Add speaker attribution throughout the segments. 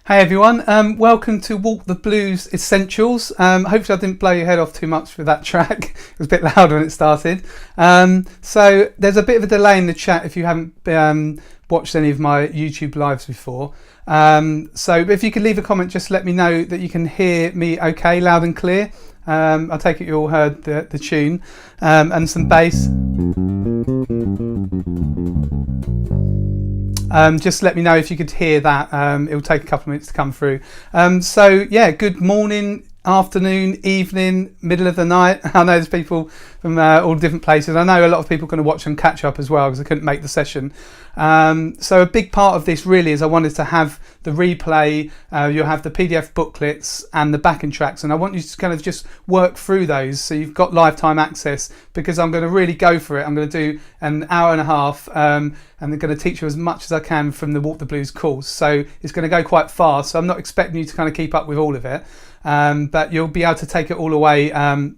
Speaker 1: Hey everyone, welcome to Walk the Blues Essentials. Hopefully I didn't blow your head off too much with that track. It was a bit loud when it started. So there's a bit of a delay in the chat if you haven't watched any of my YouTube lives before. So if you could leave a comment, just let me know that you can hear me okay, loud and clear. I take it you all heard the tune and some bass. Just let me know if you could hear that. It will take a couple of minutes to come through. So yeah, good morning, afternoon, evening, middle of the night. I know there's people from all different places. I know a lot of people are going to watch and catch up as well because I couldn't make the session. So a big part of this really is I wanted to have the replay. You'll have the PDF booklets and the backing tracks, and I want you to kind of just work through those so you've got lifetime access, because I'm going to really go for it. I'm going to do an hour and a half and I'm going to teach you as much as I can from the Walk the Blues course. So it's going to go quite fast, so I'm not expecting you to kind of keep up with all of it, but you'll be able to take it all away and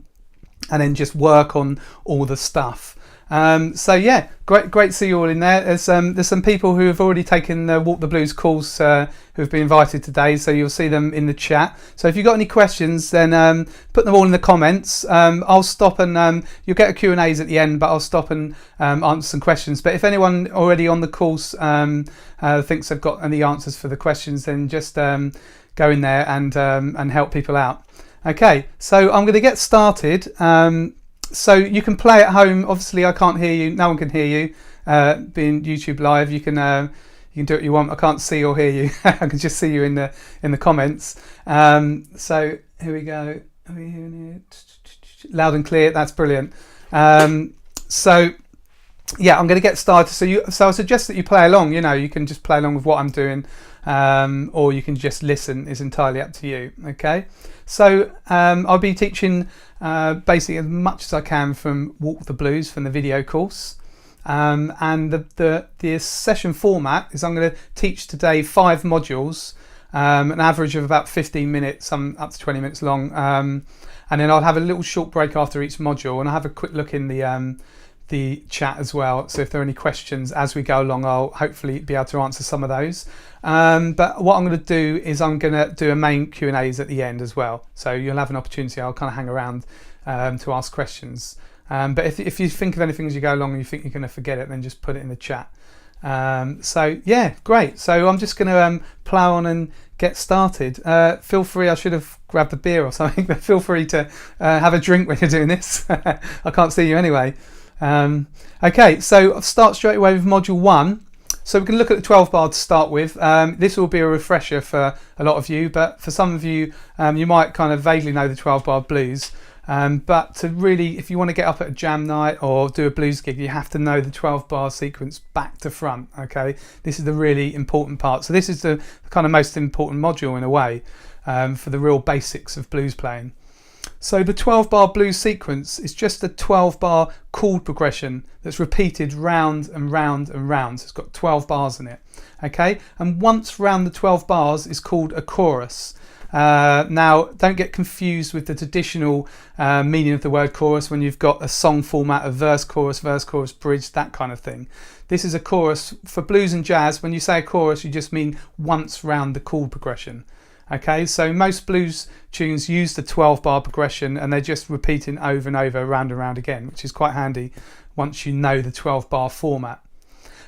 Speaker 1: then just work on all the stuff. So yeah, great to see you all in there. There's some people who have already taken the Walk the Blues course who have been invited today, so you'll see them in the chat. So if you've got any questions, then put them all in the comments. I'll stop and you'll get a Q&As at the end, but I'll stop and answer some questions. But if anyone already on the course thinks they've got any answers for the questions, then just go in there and help people out. Okay, so I'm going to get started. So you can play at home. Obviously I can't hear you, no one can hear you being YouTube live. You can do what you want. I can't see or hear you. I can just see you in the comments. So here we go. Are we hearing it? Loud and clear. That's brilliant. So yeah, I'm going to get started. So I suggest that you play along. You know, you can just play along with what I'm doing, or you can just listen. It's entirely up to you. Okay. So I'll be teaching basically as much as I can from Walk the Blues, from the video course, and the session format is I'm going to teach today 5 modules, an average of about 15 minutes, some up to 20 minutes long, and then I'll have a little short break after each module, and I'll have a quick look in the chat as well. So if there are any questions as we go along, I'll hopefully be able to answer some of those. But what I'm going to do is I'm going to do a main Q&As at the end as well. So you'll have an opportunity. I'll kind of hang around to ask questions. But if you think of anything as you go along and you think you're going to forget it, then just put it in the chat. So yeah, great. So I'm just going to plow on and get started. Feel free, I should have grabbed a beer or something, but feel free to have a drink when you're doing this. I can't see you anyway. Okay, so I'll start straight away with module 1. So we can look at the 12 bar to start with. This will be a refresher for a lot of you, but for some of you, you might kind of vaguely know the 12 bar blues. But to really, if you want to get up at a jam night or do a blues gig, you have to know the 12 bar sequence back to front. Okay, this is the really important part. So this is the kind of most important module in a way, for the real basics of blues playing. So the 12 bar blues sequence is just a 12 bar chord progression that's repeated round and round and round. So it's got 12 bars in it. Okay, and once round the 12 bars is called a chorus. Now don't get confused with the traditional meaning of the word chorus when you've got a song format of verse, chorus, bridge, that kind of thing. This is a chorus. For blues and jazz, when you say a chorus, you just mean once round the chord progression. Okay, so most blues tunes use the 12 bar progression and they're just repeating over and over, round and round again, which is quite handy once you know the 12 bar format.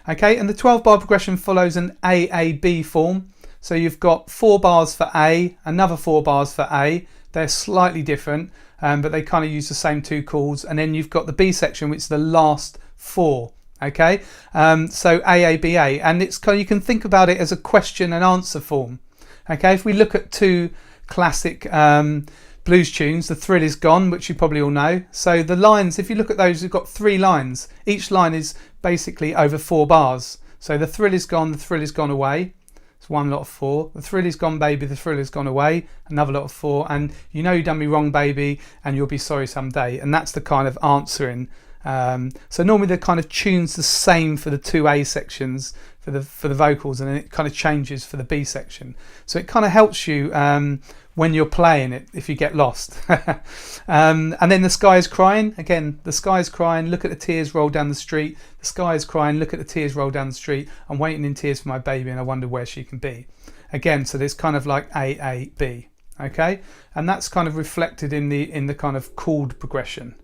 Speaker 1: Okay, and the 12 bar progression follows an AAB form. So you've got 4 bars for A, another 4 bars for A. They're slightly different, but they kind of use the same 2 chords. And then you've got the B section, which is the last 4. Okay, so AABA, and it's kind of, you can think about it as a question and answer form. Okay, if we look at 2 classic blues tunes, The Thrill Is Gone, which you probably all know. So the lines, if you look at those, you've got 3 lines. Each line is basically over 4 bars. So the thrill is gone, the thrill is gone away. It's 1 lot of 4. The thrill is gone, baby, the thrill is gone away. Another lot of 4. And you know you done me wrong, baby, and you'll be sorry someday. And that's the kind of answering. So normally the kind of tune's the same for the 2A sections for the vocals, and then it kind of changes for the B section. So it kind of helps you when you're playing it if you get lost. And then The Sky Is Crying. Again, the sky is crying, look at the tears roll down the street. The sky is crying, look at the tears roll down the street. I'm waiting in tears for my baby and I wonder where she can be. again. So there's kind of like A, A, B. Okay, and that's kind of reflected in the kind of chord progression.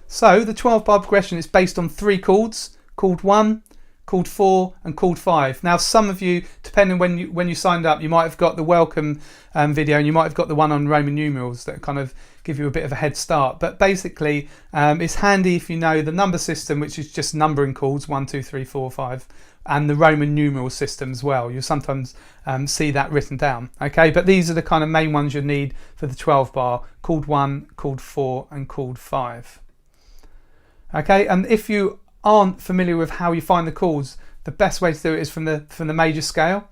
Speaker 1: So the 12-bar progression is based on 3 chords: chord 1, chord 4 and chord 5. Now some of you, depending when you signed up, you might have got the welcome video, and you might have got the one on Roman numerals that kind of give you a bit of a head start. But basically it's handy if you know the number system, which is just numbering chords 1, 2, 3, 4, 5, and the Roman numeral system as well. You'll sometimes see that written down. Okay, but these are the kind of main ones you need for the 12-bar: chord 1, chord 4 and chord 5. Okay, and if you aren't familiar with how you find the chords, the best way to do it is from the major scale.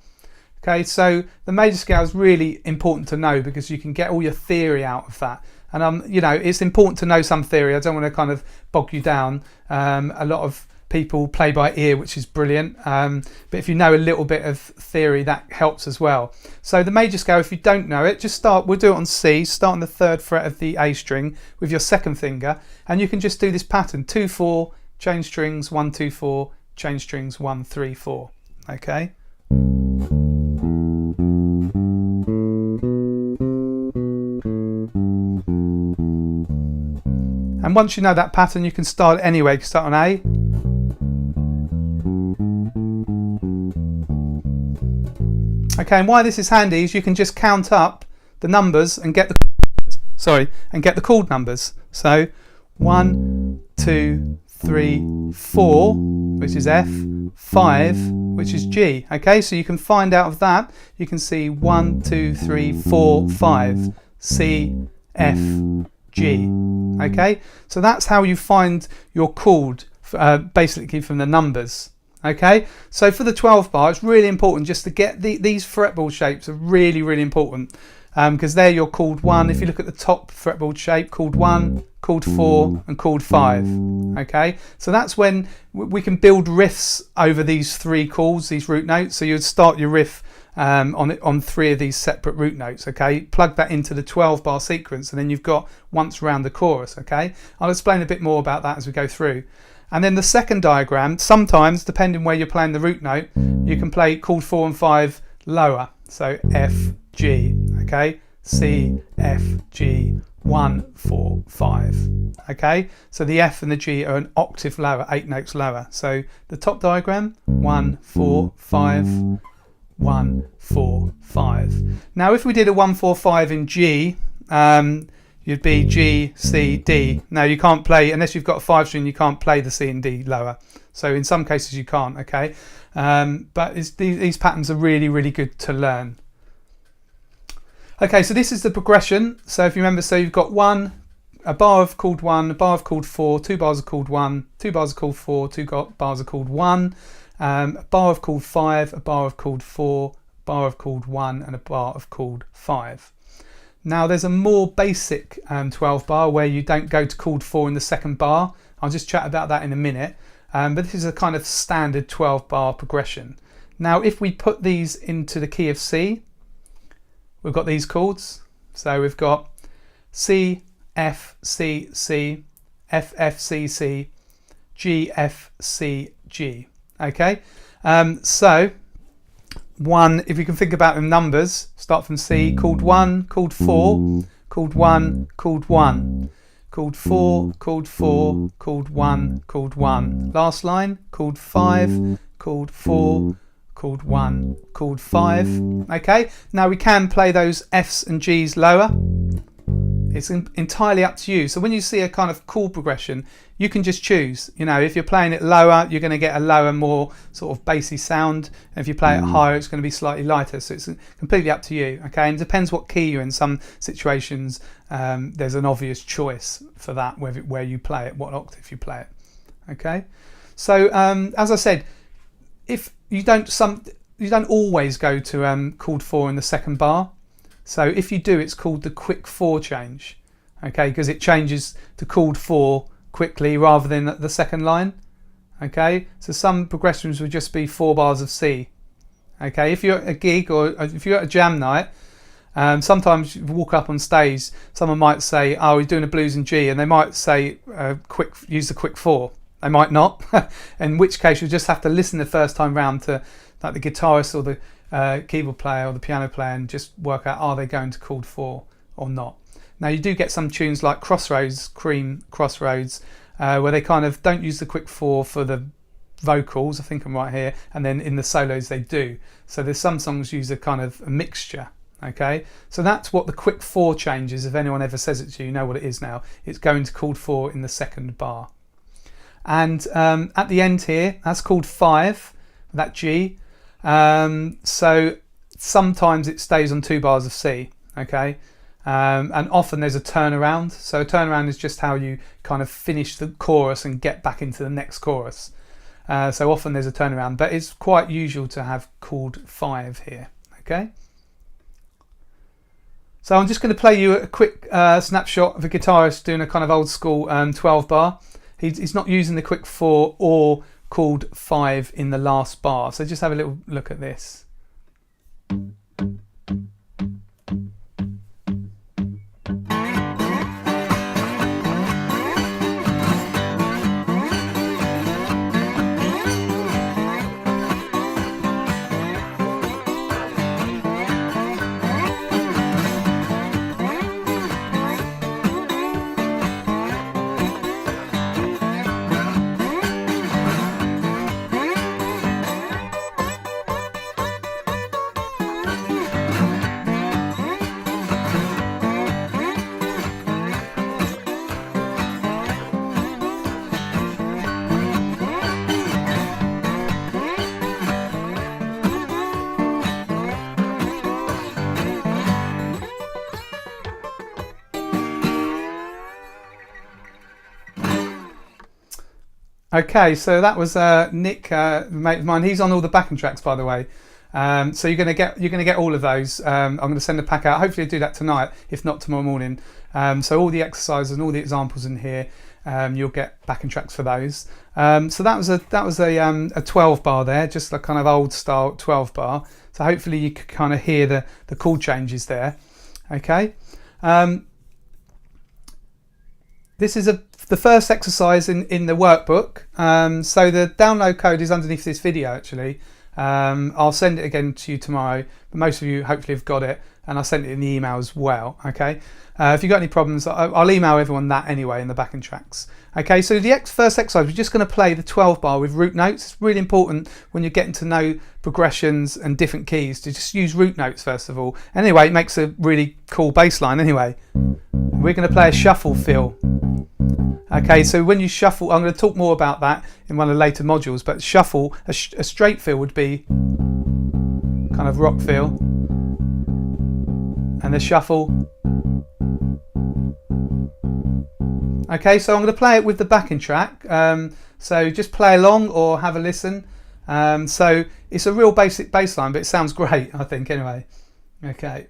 Speaker 1: Okay, so the major scale is really important to know because you can get all your theory out of that. And you know, it's important to know some theory. I don't want to kind of bog you down. A lot of people play by ear, which is brilliant. But if you know a little bit of theory, that helps as well. So the major scale, if you don't know it, just start. We'll do it on C. Start on the 3rd fret of the A string with your 2nd finger, and you can just do this pattern: 2, 4, change strings, 1, 2, 4, change strings, 1, 3, 4. Okay. And once you know that pattern, you can start anyway. You can start on A. Okay, and why this is handy is you can just count up the numbers and get the chord numbers. So 1, 2, 3, 4, which is F, 5, which is G. Okay, so you can find out of that, you can see 1, 2, 3, 4, 5, C, F, G. Okay, so that's how you find your chord, basically from the numbers. Okay, so for the 12-bar, it's really important just to get these fretboard shapes are really, really important because they're your chord 1. If you look at the top fretboard shape, chord 1, chord 4 and chord 5. Okay, so that's when we can build riffs over these 3 chords, these root notes. So you'd start your riff on 3 of these separate root notes. Okay, plug that into the 12-bar sequence, and then you've got once round the chorus. Okay, I'll explain a bit more about that as we go through. And then the second diagram, sometimes depending where you're playing the root note, you can play chord 4 and 5 lower. So F, G, okay, C, F, G, 1, 4, 5. Okay, so the F and the G are an octave lower, 8 notes lower. So the top diagram, 1, 4, 5, 1, 4, 5. Now if we did a 1, 4, 5 in G, you'd be G, C, D. Now you can't play, unless you've got a 5 string, you can't play the C and D lower. So in some cases you can't, okay? But these patterns are really, really good to learn. Okay, so this is the progression. So if you remember, so you've got a bar of chord 1, a bar of chord 4, 2 bars of chord 1, 2 bars of chord 4, 2 bars of chord 1, a bar of chord 5, a bar of chord 4, a bar of chord 1 and a bar of chord 5. Now there's a more basic 12 bar where you don't go to chord 4 in the 2nd bar. I'll just chat about that in a minute. But this is a kind of standard 12 bar progression. Now if we put these into the key of C, we've got these chords. So we've got C, F, C, C, F, F, C, C, G, F, C, G. Okay, so if you can think about the numbers, start from C, chord 1, chord 4, chord 1, chord 1, chord 4, chord 4, chord 1, chord 1. Last line, chord 5, chord 4, chord 1, chord 5. Okay, now we can play those Fs and Gs lower. It's entirely up to you. So when you see a kind of chord progression, you can just choose. You know, if you're playing it lower, you're going to get a lower, more sort of bassy sound. And if you play it higher, it's going to be slightly lighter. So it's completely up to you. Okay, and it depends what key you're in. Some situations, there's an obvious choice for that, where you play it, what octave you play it. Okay, so as I said, if you don't always go to chord 4 in the 2nd bar. So if you do, it's called the quick 4 change, okay, because it changes to chord 4 quickly rather than the 2nd line. Okay, so some progressions would just be 4 bars of C. Okay, if you're at a gig or if you're at a jam night, sometimes you walk up on stage, someone might say, oh, we're doing a blues in G, and they might say use the quick 4. They might not, in which case you just have to listen the first time round to like the guitarist or keyboard player or the piano player and just work out, are they going to chord 4 or not. Now you do get some tunes like Crossroads, Cream Crossroads, where they kind of don't use the quick 4 for the vocals, I think I'm right here, and then in the solos they do. So there's some songs use a kind of a mixture. Okay, so that's what the quick 4 change is. If anyone ever says it to you, you know what it is now. It's going to chord 4 in the second bar. And at the end here, that's chord 5, that G. So sometimes it stays on 2 bars of C. Okay, and often there's a turnaround. So a turnaround is just how you kind of finish the chorus and get back into the next chorus. So often there's a turnaround, but it's quite usual to have chord 5 here. Okay. So I'm just going to play you a quick snapshot of a guitarist doing a kind of old school 12 bar. He's not using the quick 4 or chord 5 in the last bar. So just have a little look at this. Okay, so that was Nick, mate of mine. He's on all the backing tracks, by the way. So you're gonna get all of those. I'm gonna send a pack out. Hopefully, I'll do that tonight, if not tomorrow morning. So all the exercises and all the examples in here, you'll get backing tracks for those. So that was a 12 bar there, just a kind of old style 12 bar. So hopefully you can kind of hear the chord changes there. Okay. This is the first exercise in the workbook. So the download code is underneath this video actually. I'll send it again to you tomorrow, but most of you hopefully have got it, and I sent it in the email as well. Okay, if you've got any problems, I'll email everyone that anyway in the backing tracks. Okay, so the first exercise, we're just going to play the 12 bar with root notes. It's really important when you're getting to know progressions and different keys to just use root notes first of all. Anyway, it makes a really cool bass line anyway. We're going to play a shuffle feel. Okay, so when you shuffle, I'm going to talk more about that in one of the later modules, but shuffle, a straight feel would be kind of rock feel, and the shuffle. Okay, so I'm going to play it with the backing track, so just play along or have a listen. So it's a real basic bass line, but it sounds great, I think, anyway. Okay.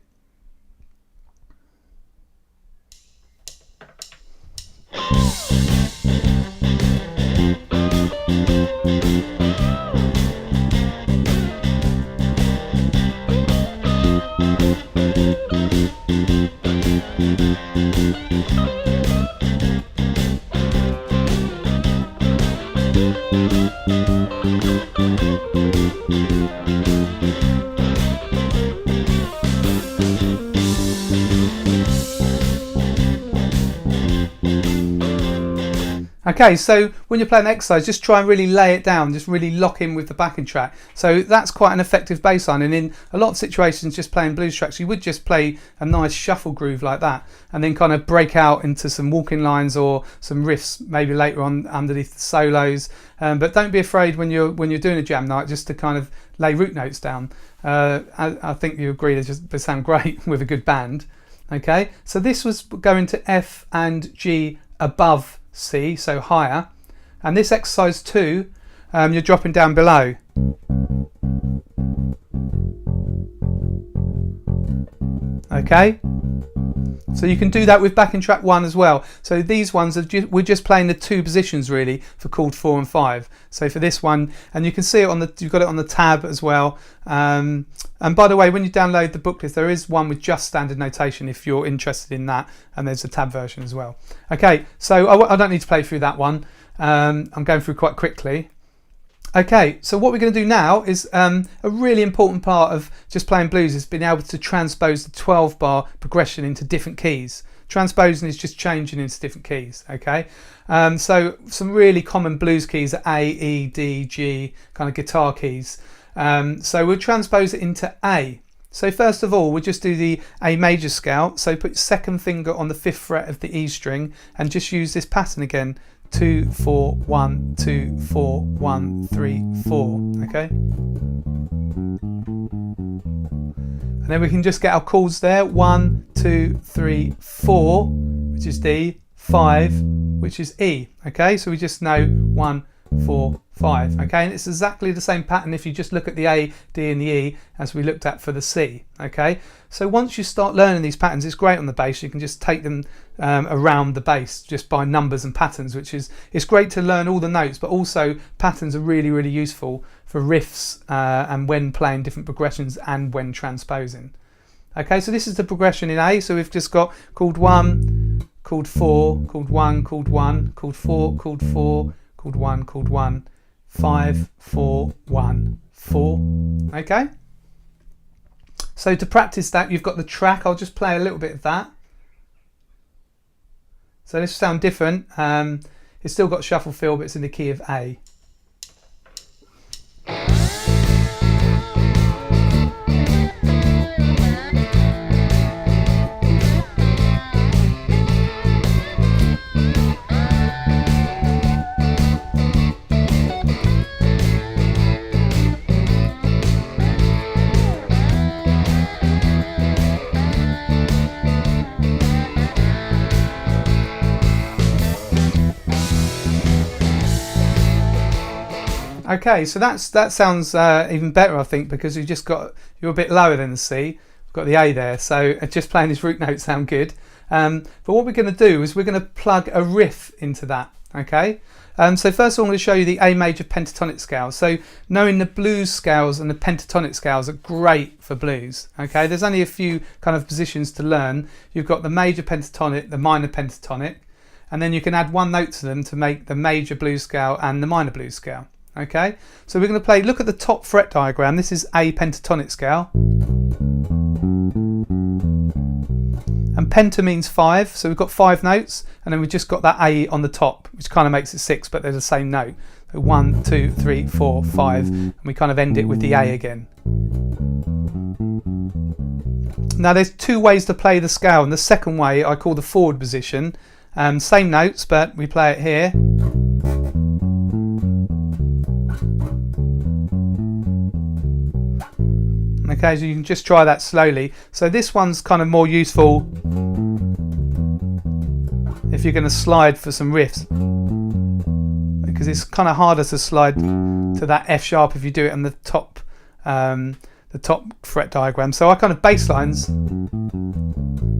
Speaker 1: Okay, so when you're playing the exercise, just try and really lay it down, just really lock in with the backing track. So that's quite an effective bass line, and in a lot of situations, just playing blues tracks, you would just play a nice shuffle groove like that, and then kind of break out into some walking lines or some riffs maybe later on underneath the solos. But don't be afraid when you're doing a jam night just to kind of lay root notes down. I think you agree they sound great with a good band. Okay, so this was going to F and G above C, so higher, and this exercise 2, you're dropping down below. Okay, so you can do that with backing track 1 as well. So these ones we're just playing the 2 positions really for chord 4 and 5. So for this one, and you can see it you've got it on the tab as well. And by the way, when you download the booklet, there is one with just standard notation if you're interested in that, and there's a tab version as well. Okay, so I don't need to play through that one. I'm going through quite quickly. Okay, so what we're going to do now is a really important part of just playing blues is being able to transpose the 12 bar progression into different keys. Transposing is just changing into different keys, okay? So some really common blues keys are A, E, D, G, kind of guitar keys. So we'll transpose it into A. So first of all, we'll just do the A major scale. So put your second finger on the 5th fret of the E string and just use this pattern again. 2, 4, 1, 2, 4, 1, 3, 4, okay? And then we can just get our chords there. 1, 2, 3, 4, which is D, 5, which is E, okay? So we just know 1, 4, 5, okay? And it's exactly the same pattern if you just look at the A, D and the E as we looked at for the C, okay? So once you start learning these patterns, it's great on the bass. You can just take them around the bass just by numbers and patterns, which is, it's great to learn all the notes, but also patterns are really, really useful for riffs and when playing different progressions and when transposing. Okay, so this is the progression in A. So we've just got chord 1, chord 4, chord 1, chord 1, chord 4, chord 4, chord 1, chord 1, 5, 4, 1, 4. Okay. So to practice that, you've got the track. I'll just play a little bit of that. So this will sound different. It's still got shuffle feel, but it's in the key of A. Okay, so that sounds even better, I think, because you're a bit lower than the C. We've got the A there, so just playing these root notes sound good. But what we're going to do is we're going to plug a riff into that. Okay, so first of all, I'm going to show you the A major pentatonic scale. So knowing the blues scales and the pentatonic scales are great for blues. Okay, there's only a few kind of positions to learn. You've got the major pentatonic, the minor pentatonic, and then you can add one note to them to make the major blues scale and the minor blues scale. Okay, so we're going to play, look at the top fret diagram. This is A pentatonic scale. And penta means 5, so we've got 5 notes, and then we've just got that A on the top, which kind of makes it 6, but they're the same note. So 1, 2, 3, 4, 5, and we kind of end it with the A again. Now there's 2 ways to play the scale, and the second way I call the forward position. Same notes, but we play it here. Okay, so you can just try that slowly. So this one's kind of more useful if you're going to slide for some riffs, because it's kind of harder to slide to that F sharp if you do it on the top fret diagram. So I kind of bass lines,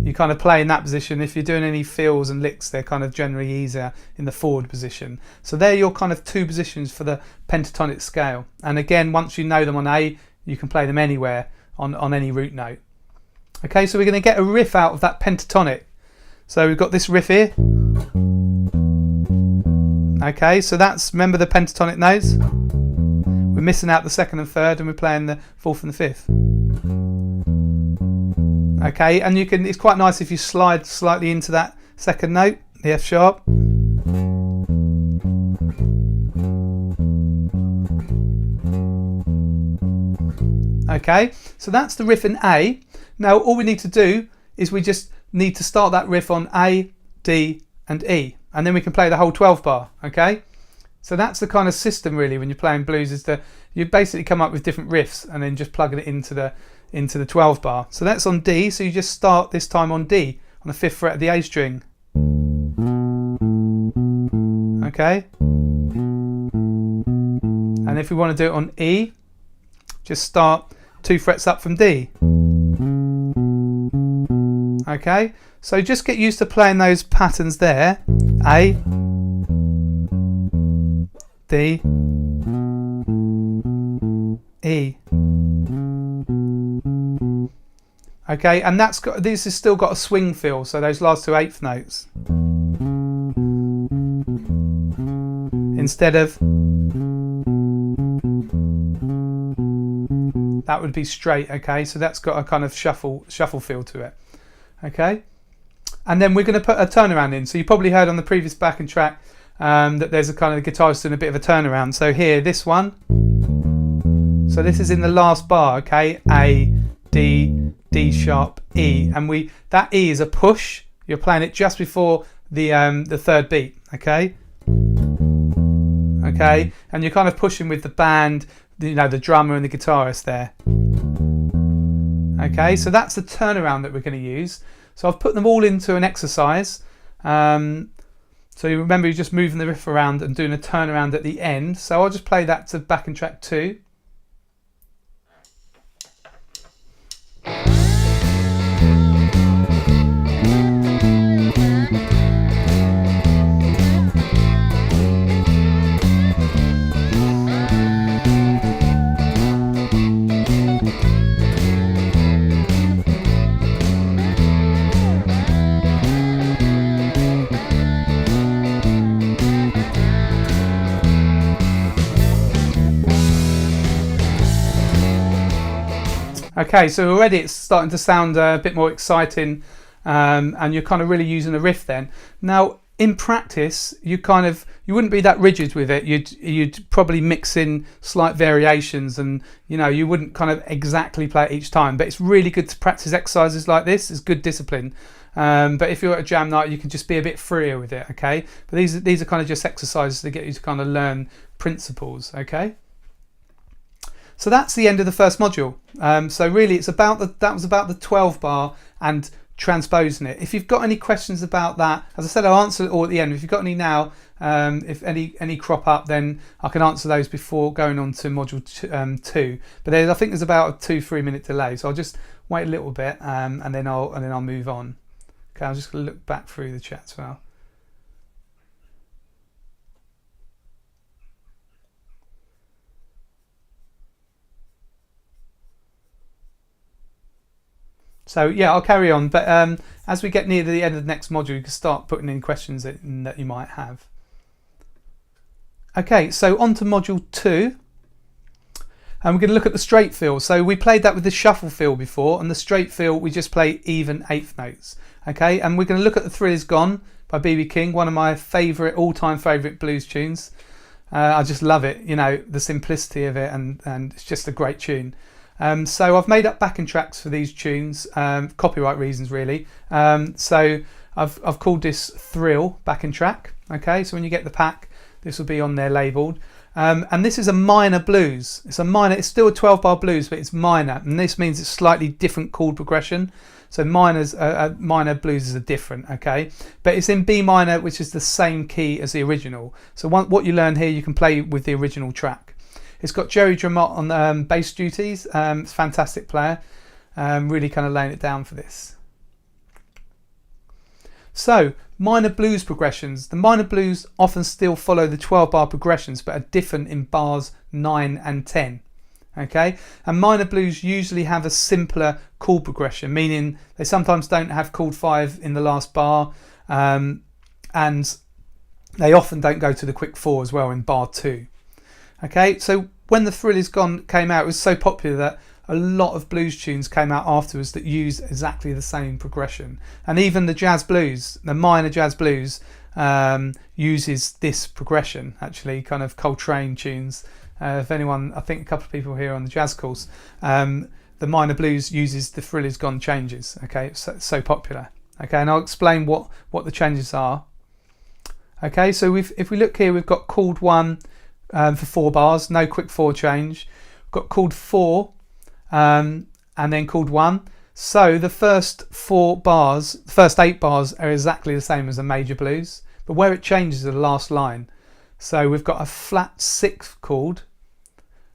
Speaker 1: you kind of play in that position. If you're doing any fills and licks, they're kind of generally easier in the forward position. So they're your kind of 2 positions for the pentatonic scale. And again, once you know them on A, you can play them anywhere on any root note. Okay, so we're going to get a riff out of that pentatonic. So we've got this riff here. Okay, so that's, remember the pentatonic notes? We're missing out the 2nd and 3rd, and we're playing the 4th and the 5th. Okay, and you can, it's quite nice if you slide slightly into that 2nd note, the F sharp. Okay, so that's the riff in A. Now all we need to do is we just need to start that riff on A, D and E, and then we can play the whole 12 bar. Okay, so that's the kind of system really when you're playing blues, is that you basically come up with different riffs and then just plugging it into the 12 bar. So that's on D, so you just start this time on D, on the 5th fret of the A string. Okay, and if we want to do it on E, just start 2 frets up from D. Okay, so just get used to playing those patterns there. A, D, E. Okay, and this has still got a swing feel, so those last 2 8th notes. Instead of that would be straight. Okay, so that's got a kind of shuffle feel to it. Okay, and then we're going to put a turnaround in. So you probably heard on the previous backing track that there's a kind of the guitarist doing a bit of a turnaround. So here, this one. So this is in the last bar. Okay, A, D, D sharp, E, and that E is a push. You're playing it just before the third beat. Okay, and you're kind of pushing with the band, the drummer and the guitarist there. Okay, so that's the turnaround that we're going to use. So I've put them all into an exercise. So you remember, you're just moving the riff around and doing a turnaround at the end. So I'll just play that to backing track 2. Okay, so already it's starting to sound a bit more exciting, and you're kind of really using a riff then. Now, in practice, you wouldn't be that rigid with it. You'd probably mix in slight variations, and you wouldn't kind of exactly play it each time. But it's really good to practice exercises like this. It's good discipline. But if you're at a jam night, you can just be a bit freer with it. Okay, but these are kind of just exercises to get you to kind of learn principles. Okay. So that's the end of the first module. So really, that was about the 12 bar and transposing it. If you've got any questions about that, as I said, I'll answer it all at the end. If you've got any now, if any crop up, then I can answer those before going on to module 2. But I think there's about a 2-3 minute delay, so I'll just wait a little bit and then I'll move on. Okay, I'm just going to look back through the chat as well. So yeah, I'll carry on, but as we get near the end of the next module, you can start putting in questions that you might have. Okay, so on to module 2, and we're going to look at the straight feel. So we played that with the shuffle feel before, and the straight feel we just play even 8th notes. Okay, and we're going to look at The Thrill Is Gone by B.B. King, one of my all-time favourite blues tunes. I just love it, the simplicity of it, and it's just a great tune. So I've made up backing tracks for these tunes, copyright reasons really. So I've called this Thrill backing track. Okay, so when you get the pack, this will be on there labelled. And this is a minor blues. It's still a 12 bar blues, but it's minor, and this means it's slightly different chord progression. So minor blues are different, okay? But it's in B minor, which is the same key as the original. So what you learn here, you can play with the original track. It's got Jerry Drummond on bass duties. It's a fantastic player. Really kind of laying it down for this. So, minor blues progressions. The minor blues often still follow the 12 bar progressions, but are different in bars 9 and 10. Okay, and minor blues usually have a simpler chord progression, meaning they sometimes don't have chord 5 in the last bar, and they often don't go to the quick 4 as well in bar 2. Okay, so when The Thrill Is Gone came out, it was so popular that a lot of blues tunes came out afterwards that use exactly the same progression. And even the jazz blues, the minor jazz blues, uses this progression, actually, kind of Coltrane tunes. If anyone, I think a couple of people here on the jazz course, the minor blues uses The Thrill Is Gone changes. Okay, it's so popular. Okay, and I'll explain what the changes are. Okay, so if we look here, we've got chord 1, for 4 bars, no quick 4 change. We've got chord 4 and then chord 1. So the first 8 bars are exactly the same as a major blues, but where it changes is the last line. So we've got a flat 6th chord,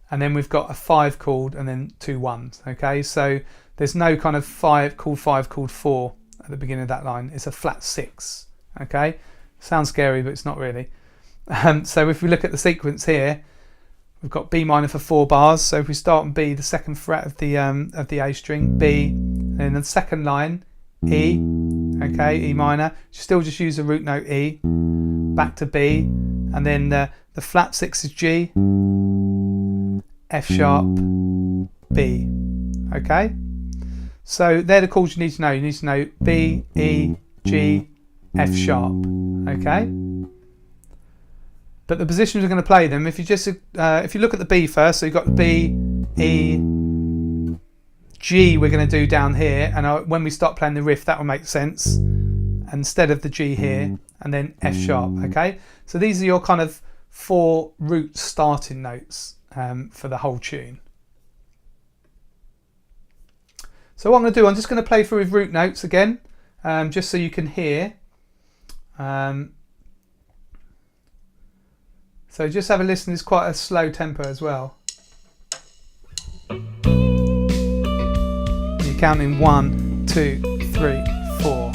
Speaker 1: and then we've got a 5 chord, and then 2 1s. Okay, so there's no kind of chord 5, chord 4 at the beginning of that line. It's a flat 6. Okay, sounds scary, but it's not really. So if we look at the sequence here, we've got B minor for 4 bars. So if we start on B, the 2nd fret of the A string, B, and then the second line, E, okay, E minor. Still just use the root note E, back to B, and then the flat 6 is G, F sharp, B. Okay, so they're the chords you need to know. You need to know B, E, G, F sharp. Okay, but the positions we're going to play them, if you just if you look at the B first, so you've got B, E, G we're going to do down here, and when we start playing the riff that will make sense instead of the G here, and then F sharp. Okay, so these are your kind of 4 root starting notes for the whole tune. So what I'm going to do, I'm just going to play through with root notes again, just so you can hear. So just have a listen, it's quite a slow tempo as well. You're counting 1, 2, 3, 4.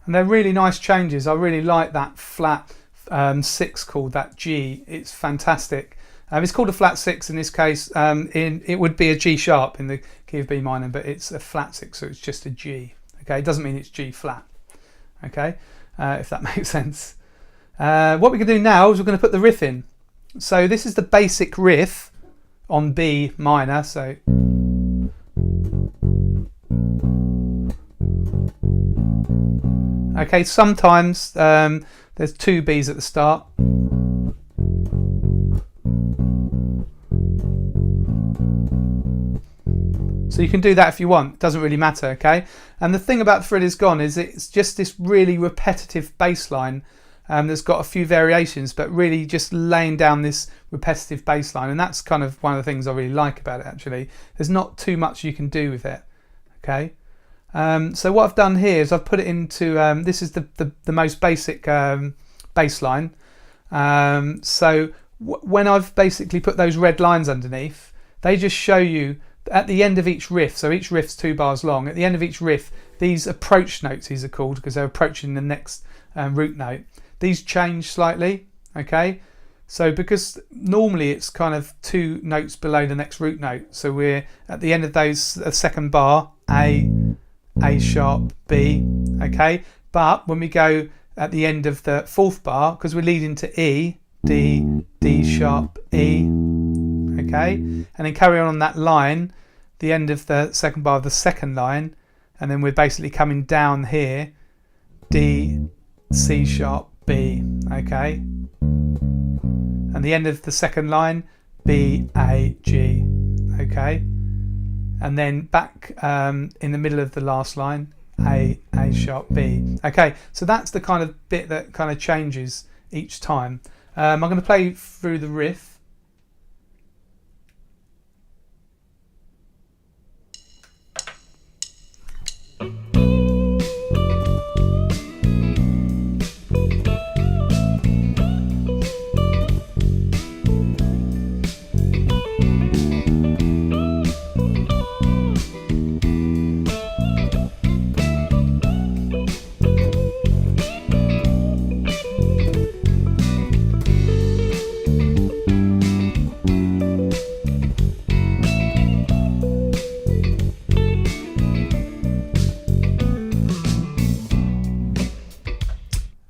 Speaker 1: And they're really nice changes. I really like that flat 6 chord, that G. It's fantastic. It's called a flat 6 in this case. It would be a G sharp in the key of B minor, but it's a flat 6, so it's just a G. Okay, it doesn't mean it's G flat. Okay, if that makes sense. What we can do now is we're going to put the riff in. So this is the basic riff on B minor. So. Okay, sometimes there's 2 Bs at the start. So you can do that if you want, it doesn't really matter, okay? And the thing about Thrill Is Gone is it's just this really repetitive bass line that's got a few variations, but really just laying down this repetitive bass line, and that's kind of one of the things I really like about it actually. There's not too much you can do with it, okay? So what I've done here is I've put it into, this is the most basic bass line. So when I've basically put those red lines underneath, they just show you at the end of each riff, so each riff's 2 bars long, at the end of each riff, these approach notes, these are called, because they're approaching the next root note, these change slightly, okay? So because normally it's kind of 2 notes below the next root note, so we're at the end of those, a second bar, A sharp, B, okay? But when we go at the end of the 4th bar, because we're leading to E, D, D sharp, E, okay? And then carry on that line, the end of the second bar of the second line, and then we're basically coming down here, D, C sharp, B, okay? And the end of the second line, B, A, G, okay? And then back in the middle of the last line, A sharp, B. Okay, so that's the kind of bit that kind of changes each time. I'm going to play through the riff.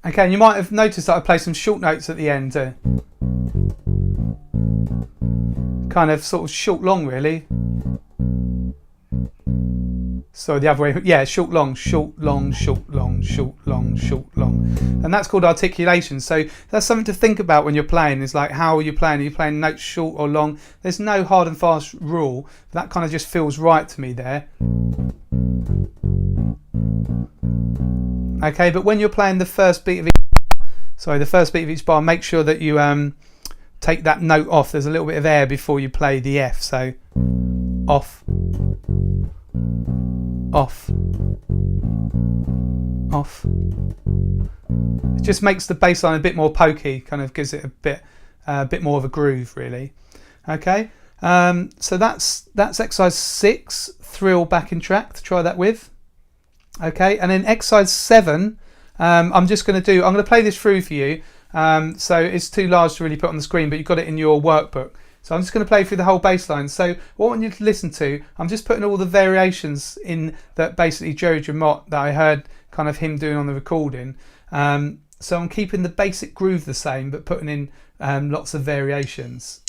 Speaker 1: Okay, and you might have noticed that I play some short notes at the end. Kind of sort of short long really. So the other way, yeah, short long, short long, short long, short long, short long. And that's called articulation. So that's something to think about when you're playing. It's like, how are you playing? Are you playing notes short or long? There's no hard and fast rule. That kind of just feels right to me there. Okay, but when you're playing the first beat of each bar, make sure that you take that note off. There's a little bit of air before you play the F. So off, off, off. It just makes the bass line a bit more pokey, kind of gives it a bit more of a groove really. Okay, so that's exercise 6, thrill backing track to try that with. Okay, and then exercise 7, I'm going to play this through for you. So it's too large to really put on the screen, but you've got it in your workbook. So I'm just going to play through the whole bass line. So what I want you to listen to, I'm just putting all the variations in that basically Jerry Jamott that I heard kind of him doing on the recording. So I'm keeping the basic groove the same, but putting in lots of variations.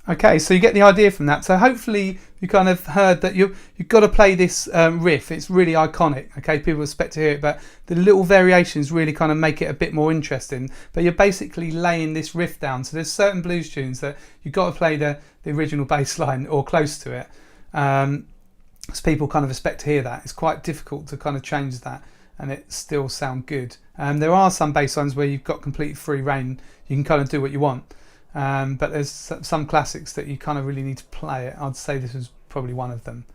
Speaker 1: Okay, so you get the idea from that. So hopefully you kind of heard that you've got to play this riff. It's really iconic. Okay, people expect to hear it, but the little variations really kind of make it a bit more interesting. But you're basically laying this riff down. So there's certain blues tunes that you've got to play the original bass line or close to it. So people kind of expect to hear that. It's quite difficult to kind of change that and it still sound good. There are some bass lines where you've got complete free reign. You can kind of do what you want. But there's some classics that you kind of really need to play it. I'd say this was probably one of them.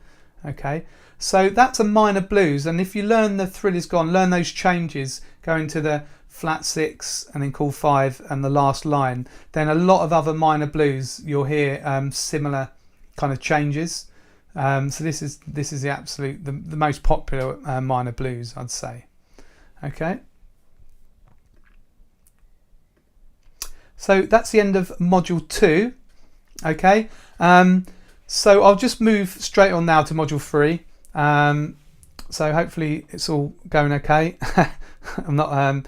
Speaker 1: Okay, so that's a minor blues, and if you learn the Thrill Is Gone, learn those changes, going to the flat 6 and then chord 5 and the last line, then a lot of other minor blues you'll hear similar kind of changes. So this is the most popular minor blues, I'd say. Okay. So that's the end of module 2. Okay, so I'll just move straight on now to module 3. So hopefully it's all going okay. I'm not,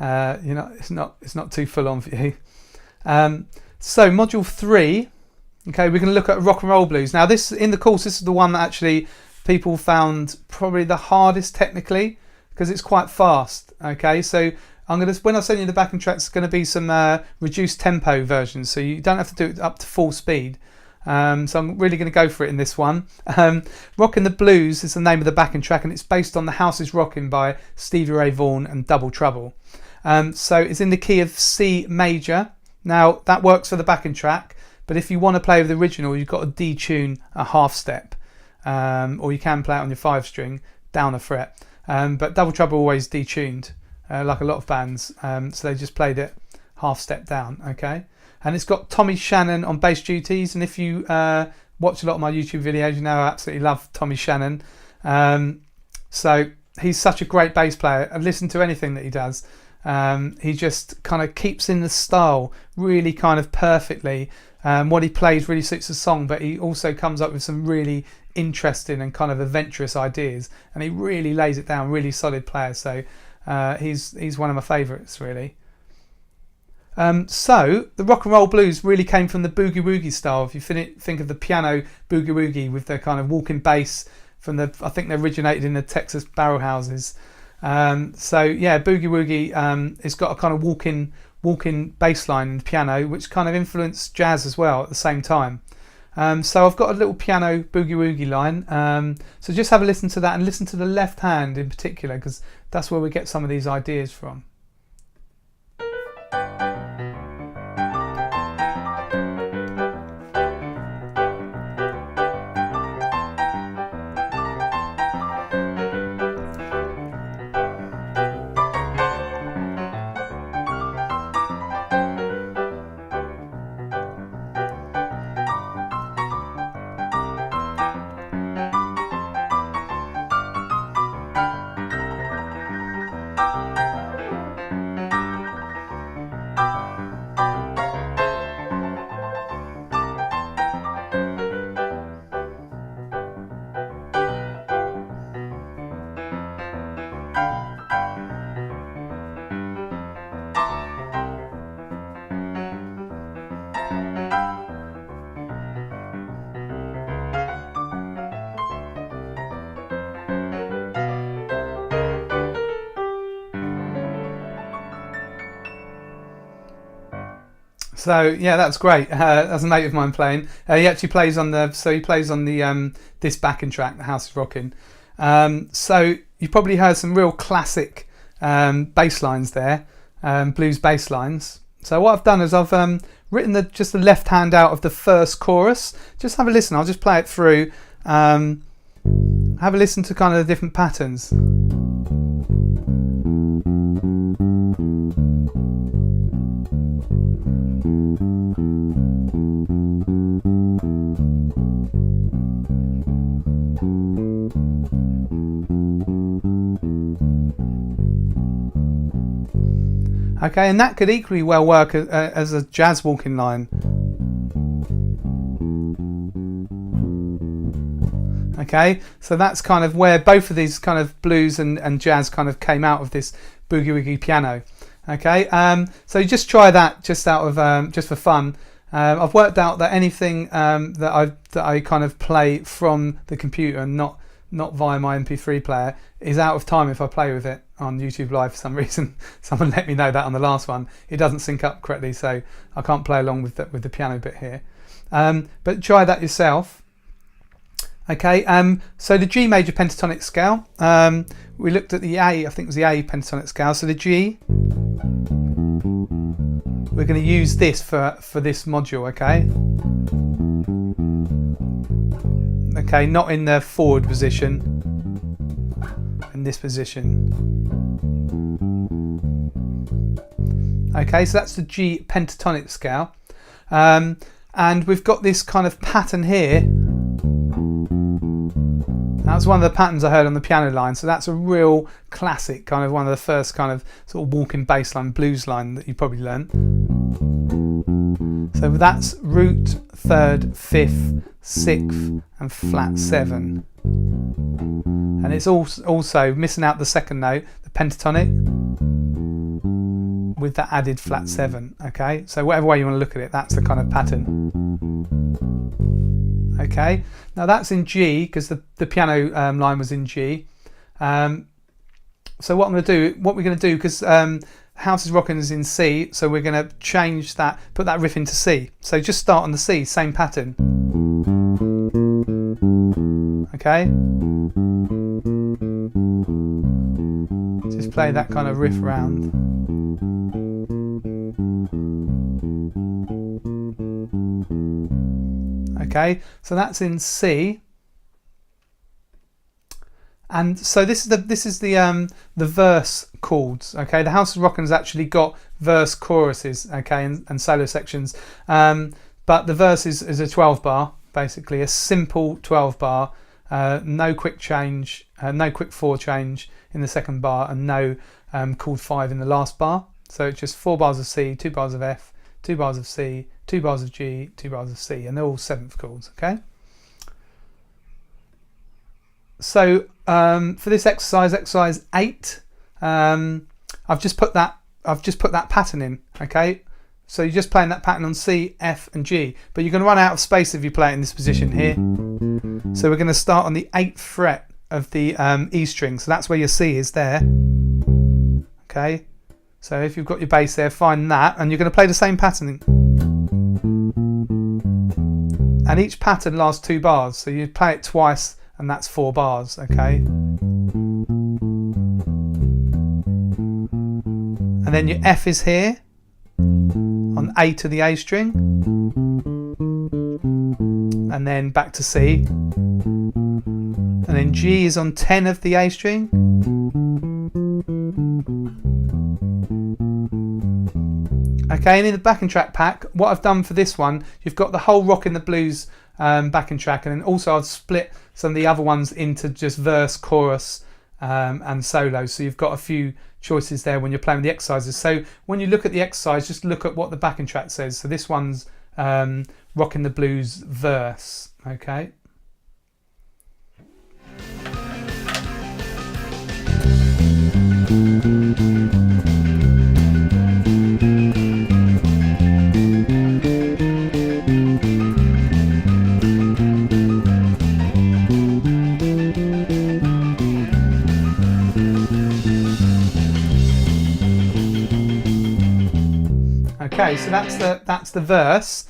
Speaker 1: it's not too full on for you. So module 3. Okay, we're going to look at rock and roll blues. Now this in the course, this is the one that actually people found probably the hardest technically because it's quite fast. Okay, so when I send you the backing track, it's going to be some reduced tempo versions, so you don't have to do it up to full speed. So I'm really going to go for it in this one. Rockin' the Blues is the name of the backing track, and it's based on The House Is Rockin' by Stevie Ray Vaughan and Double Trouble. So it's in the key of C major. Now that works for the backing track, but if you want to play with the original, you've got to detune a half step, or you can play it on your 5 string down a fret. But Double Trouble always detuned. Like a lot of bands, so they just played it half step down. Okay, and it's got Tommy Shannon on bass duties, and if you watch a lot of my YouTube videos, you know I absolutely love Tommy Shannon. So he's such a great bass player. I listen to anything that he does. He just kind of keeps in the style really kind of perfectly. What he plays really suits the song, but he also comes up with some really interesting and kind of adventurous ideas, and he really lays it down. Really solid player. So he's one of my favourites really. So the rock and roll blues really came from the boogie woogie style. If you think of the piano boogie woogie with the kind of walking bass I think they originated in the Texas barrel houses. So yeah, boogie woogie, it's got a kind of walking bass line in the piano, which kind of influenced jazz as well at the same time. So I've got a little piano boogie woogie line. So just have a listen to that and listen to the left hand in particular, because that's where we get some of these ideas from. So yeah, that's great. That's a mate of mine playing. He actually plays on the this backing track, The House is Rocking. So you've probably heard some real classic bass lines there, blues bass lines. So what I've done is I've written just the left hand out of the first chorus. Just have a listen. I'll just play it through. Have a listen to kind of the different patterns. Okay, and that could equally well work as a jazz walking line. Okay, so that's kind of where both of these kind of blues and jazz kind of came out of this boogie woogie piano. Okay, so just try that just out of just for fun. I've worked out that anything that I kind of play from the computer and not via my MP3 player is out of time if I play with it on YouTube Live for some reason. Someone let me know that on the last one. It doesn't sync up correctly, so I can't play along with the piano bit here. But try that yourself. Okay, so the G major pentatonic scale. We looked at the A, I think it was the A pentatonic scale. So the G, we're going to use this for this module, okay? Okay, not in the forward position, in this position. Okay, so that's the G pentatonic scale. And we've got this kind of pattern here. That's one of the patterns I heard on the piano line. So that's a real classic, kind of one of the first kind of sort of walking bass line, blues line that you probably learned. So that's root, third, fifth, sixth and flat 7. And it's also missing out the second note, the pentatonic, with that added flat 7. Okay, so whatever way you want to look at it, that's the kind of pattern. Okay, now that's in G because the piano line was in G. So what we're going to do, because House is Rocking is in C, so we're going to change that, put that riff into C. So just start on the C, same pattern. Okay, just play that kind of riff around. Okay, so that's in C, and so this is the verse chords. Okay, the House of Rockin' has actually got verse choruses, okay, and solo sections, but the verse is a 12 bar, basically a simple 12 bar, no quick change, no quick 4 change in the second bar, and no chord 5 in the last bar. So it's just 4 bars of C, 2 bars of F, 2 bars of C, 2 bars of G, 2 bars of C, and they're all 7th chords. Okay. So for this exercise 8, I've just put that pattern in. Okay, So you're just playing that pattern on C, F and G, but you're going to run out of space if you play it in this position here. So we're going to start on the 8th fret of the E string, so that's where your C is there. Okay, so if you've got your bass there, find that, and you're going to play the same pattern. And each pattern lasts 2 bars, so you play it twice and that's 4 bars, okay? And then your F is here on A to the A string, and then back to C, and then G is on 10 of the A string, okay. And in the backing track pack, what I've done for this one, you've got the whole Rockin' the Blues backing track, and then also I've split some of the other ones into just verse, chorus and solo, so you've got a few choices there when you're playing the exercises. So when you look at the exercise, just look at what the backing track says. So this one's Rockin' the Blues verse, okay. Okay, so that's the verse.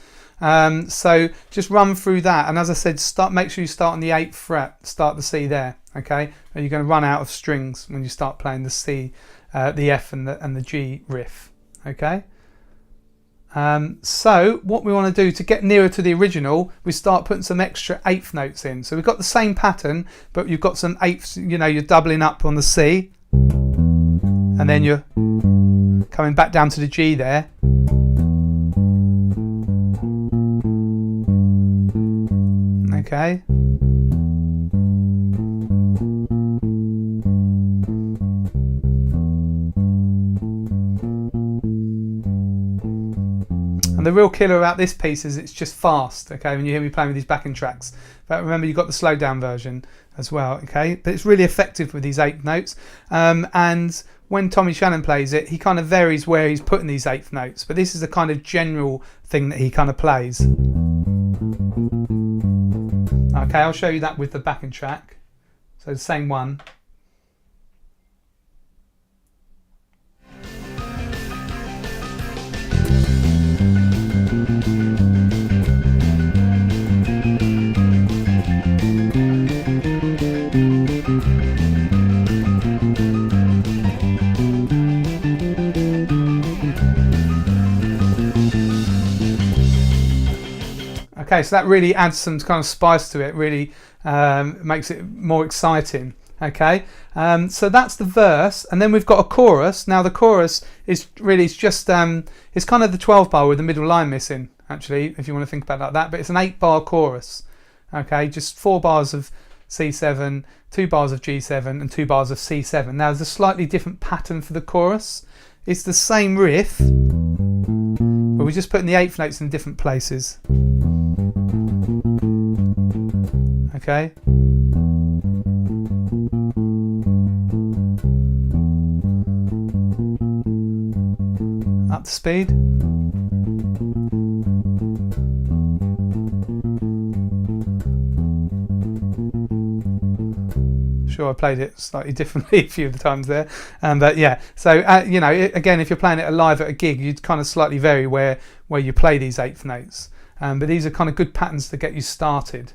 Speaker 1: So just run through that, and as I said, make sure you start on the 8th fret, start the C there, okay? And you're going to run out of strings when you start playing the C, the F and the G riff, okay? So what we want to do to get nearer to the original, we start putting some extra 8th notes in. So we've got the same pattern, but you've got some 8ths, you know, you're doubling up on the C, and then you're coming back down to the G there. Okay. And the real killer about this piece is it's just fast, okay, when you hear me playing with these backing tracks. But remember, you've got the slowed down version as well, okay? But it's really effective with these 8th notes. And when Tommy Shannon plays it, he kind of varies where he's putting these 8th notes. But this is the kind of general thing that he kind of plays. Okay, I'll show you that with the backing track. So the same one. Okay, so that really adds some kind of spice to it, really makes it more exciting. Okay, so that's the verse, and then we've got a chorus. Now the chorus is really, it's just it's kind of the 12 bar with the middle line missing, actually, if you want to think about it like that, but it's an 8-bar chorus. Okay, just 4 bars of C7, 2 bars of G7 and 2 bars of C7. Now there's a slightly different pattern for the chorus. It's the same riff, but we're just putting the 8th notes in different places. Okay. Up to speed. Sure, I played it slightly differently a few of the times there, but yeah. So you know, again, if you're playing it live at a gig, you'd kind of slightly vary where you play these 8th notes. But these are kind of good patterns to get you started.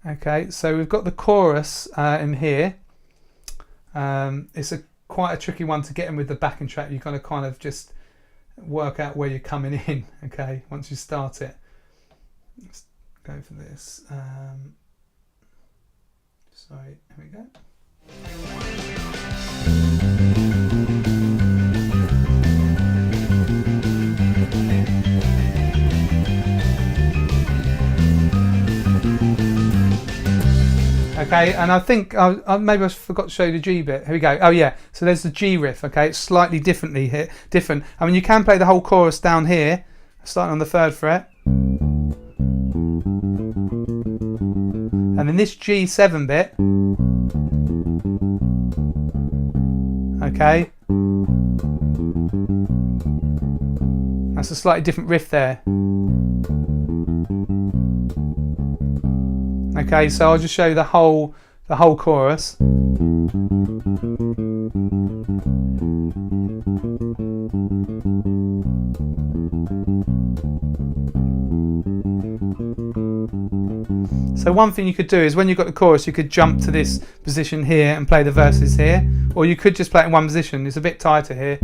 Speaker 1: Okay, so we've got the chorus in here. It's quite a tricky one to get in with the backing track. You've got to kind of just work out where you're coming in, okay, once you start it. Let's go for this. Sorry, here we go. Okay, and I think maybe I forgot to show you the G bit. Here we go. Oh yeah, so there's the G riff. Okay, it's slightly differently here, different. I mean, you can play the whole chorus down here, starting on the 3rd fret, and then this G7 bit. Okay, That's a slightly different riff there. Okay, so I'll just show you the whole chorus. So one thing you could do is when you've got the chorus, you could jump to this position here and play the verses here, or you could just play it in one position. It's a bit tighter here.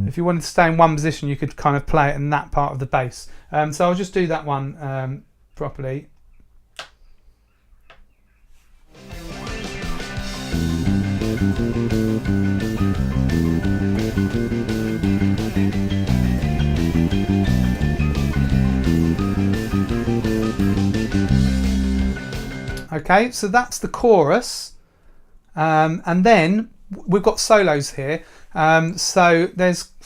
Speaker 1: If you wanted to stay in one position, you could kind of play it in that part of the bass. So I'll just do that one properly. Okay, so that's the chorus, and then we've got solos here. So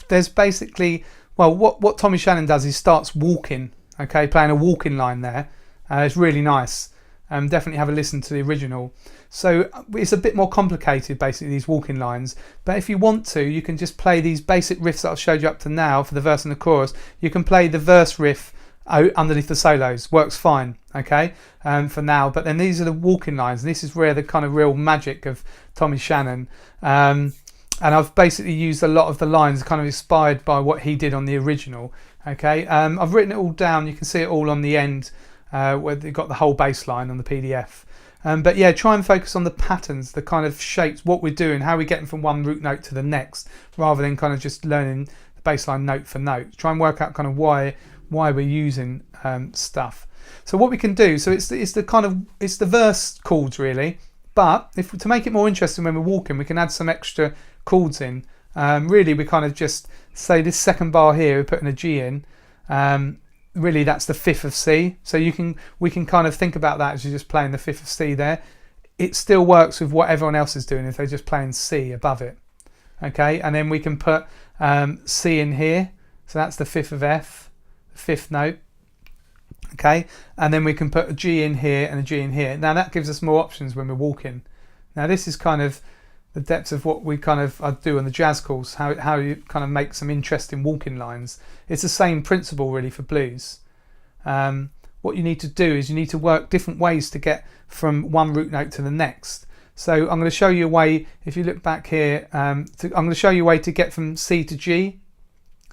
Speaker 1: there's basically, well, what Tommy Shannon does is starts walking, okay, playing a walking line there. It's really nice. Definitely have a listen to the original. So it's a bit more complicated, basically, these walking lines. But if you want to, you can just play these basic riffs that I've showed you up to now for the verse and the chorus. You can play the verse riff underneath the solos. Works fine, okay, for now. But then these are the walking lines. And this is where the kind of real magic of Tommy Shannon. And I've basically used a lot of the lines kind of inspired by what he did on the original. Okay, I've written it all down. You can see it all on the end where they've got the whole bass line on the PDF. But yeah, try and focus on the patterns, the kind of shapes, what we're doing, how we're getting from one root note to the next, rather than kind of just learning the bass line note for note. Try and work out kind of why we're using stuff. So what we can do, so it's the verse chords really. But to make it more interesting when we're walking, we can add some extra chords in. Really, we kind of just say this second bar here, we're putting a G in. Really, that's the 5th of C. So we can kind of think about that as you're just playing the 5th of C there. It still works with what everyone else is doing if they're just playing C above it. Okay, and then we can put C in here. So that's the 5th of F, the 5th note. Okay, and then we can put a G in here and a G in here. Now that gives us more options when we're walking. Now this is kind of the depths of what we kind of do on the jazz course, how you kind of make some interesting walking lines. It's the same principle really for blues. What you need to do is you need to work different ways to get from one root note to the next. So I'm going to show you a way, if you look back here, I'm going to show you a way to get from C to G.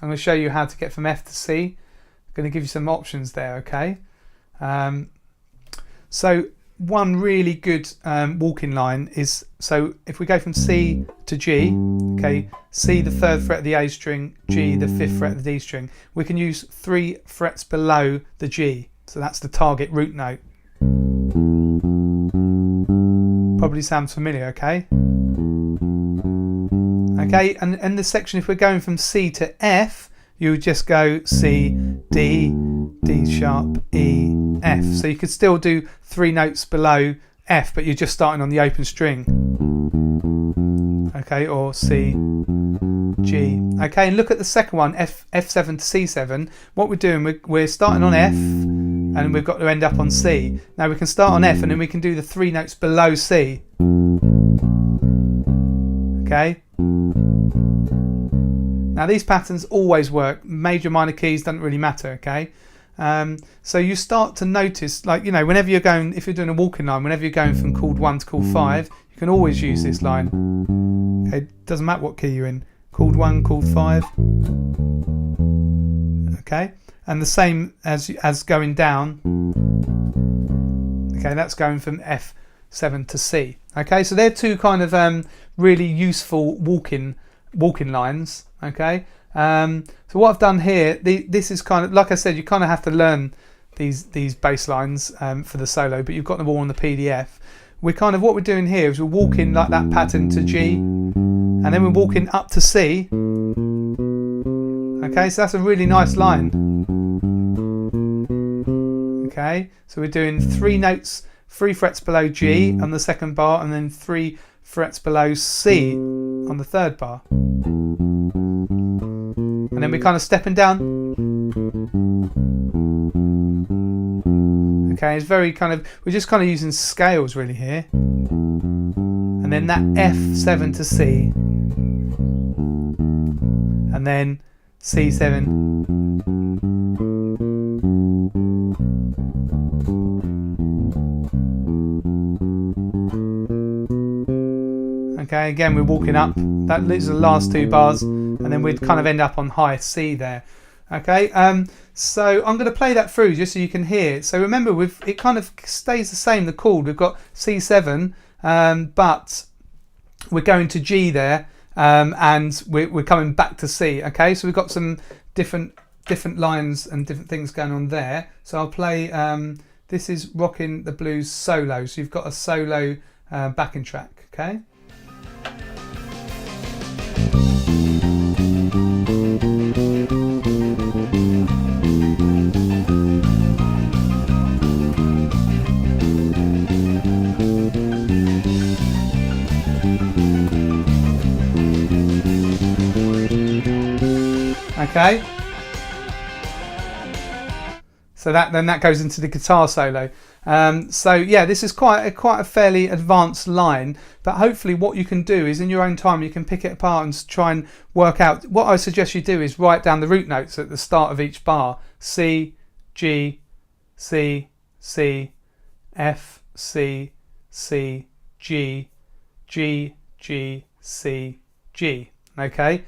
Speaker 1: I'm going to show you how to get from F to C. I'm going to give you some options there, okay? So one really good walking line is, so if we go from C to G, okay, C the 3rd fret of the A string, G the 5th fret of the D string, we can use 3 frets below the G. So that's the target root note. Probably sounds familiar, okay? Okay, and in the section, if we're going from C to F, you would just go C, D, D sharp, E, F. So you could still do 3 notes below F, but you're just starting on the open string. Okay, or C, G. Okay, and look at the second one, F7 to C7. What we're doing, we're starting on F, and we've got to end up on C. Now we can start on F, and then we can do the 3 notes below C. Okay. Now these patterns always work. Major, minor keys doesn't really matter, okay? So you start to notice, like, you know, whenever you're going, if you're doing a walking line, whenever you're going from chord 1 to chord 5, you can always use this line. Okay, doesn't matter what key you're in. Chord 1, chord 5. Okay, and the same as going down. Okay, that's going from F7 to C. Okay, so they're two kind of really useful walking lines. Okay, so what I've done here, this is kind of, like I said, you kind of have to learn these bass lines for the solo, but you've got them all on the PDF. What we're doing here is we're walking like that pattern to G, and then we're walking up to C. Okay, so that's a really nice line. Okay, so we're doing 3 notes, 3 frets below G on the second bar, and then 3 frets below C on the third bar. And then we're kind of stepping down. Okay, it's very kind of, we're just kind of using scales really here. And then that F7 to C, and then C7. Okay, again we're walking up. That is the last two bars, and then we'd kind of end up on high C there. Okay, so I'm going to play that through just so you can hear it. So remember, it kind of stays the same, the chord. We've got C7, but we're going to G there, and we're coming back to C. Okay, so we've got some different lines and different things going on there. So I'll play, this is Rockin' the Blues solo. So you've got a solo backing track, okay? Okay, so that goes into the guitar solo. So yeah, this is quite a fairly advanced line, but hopefully what you can do is in your own time you can pick it apart and try and work out. What I suggest you do is write down the root notes at the start of each bar: C, G, C, C, F, C, C, G, G, G, C, G. Okay.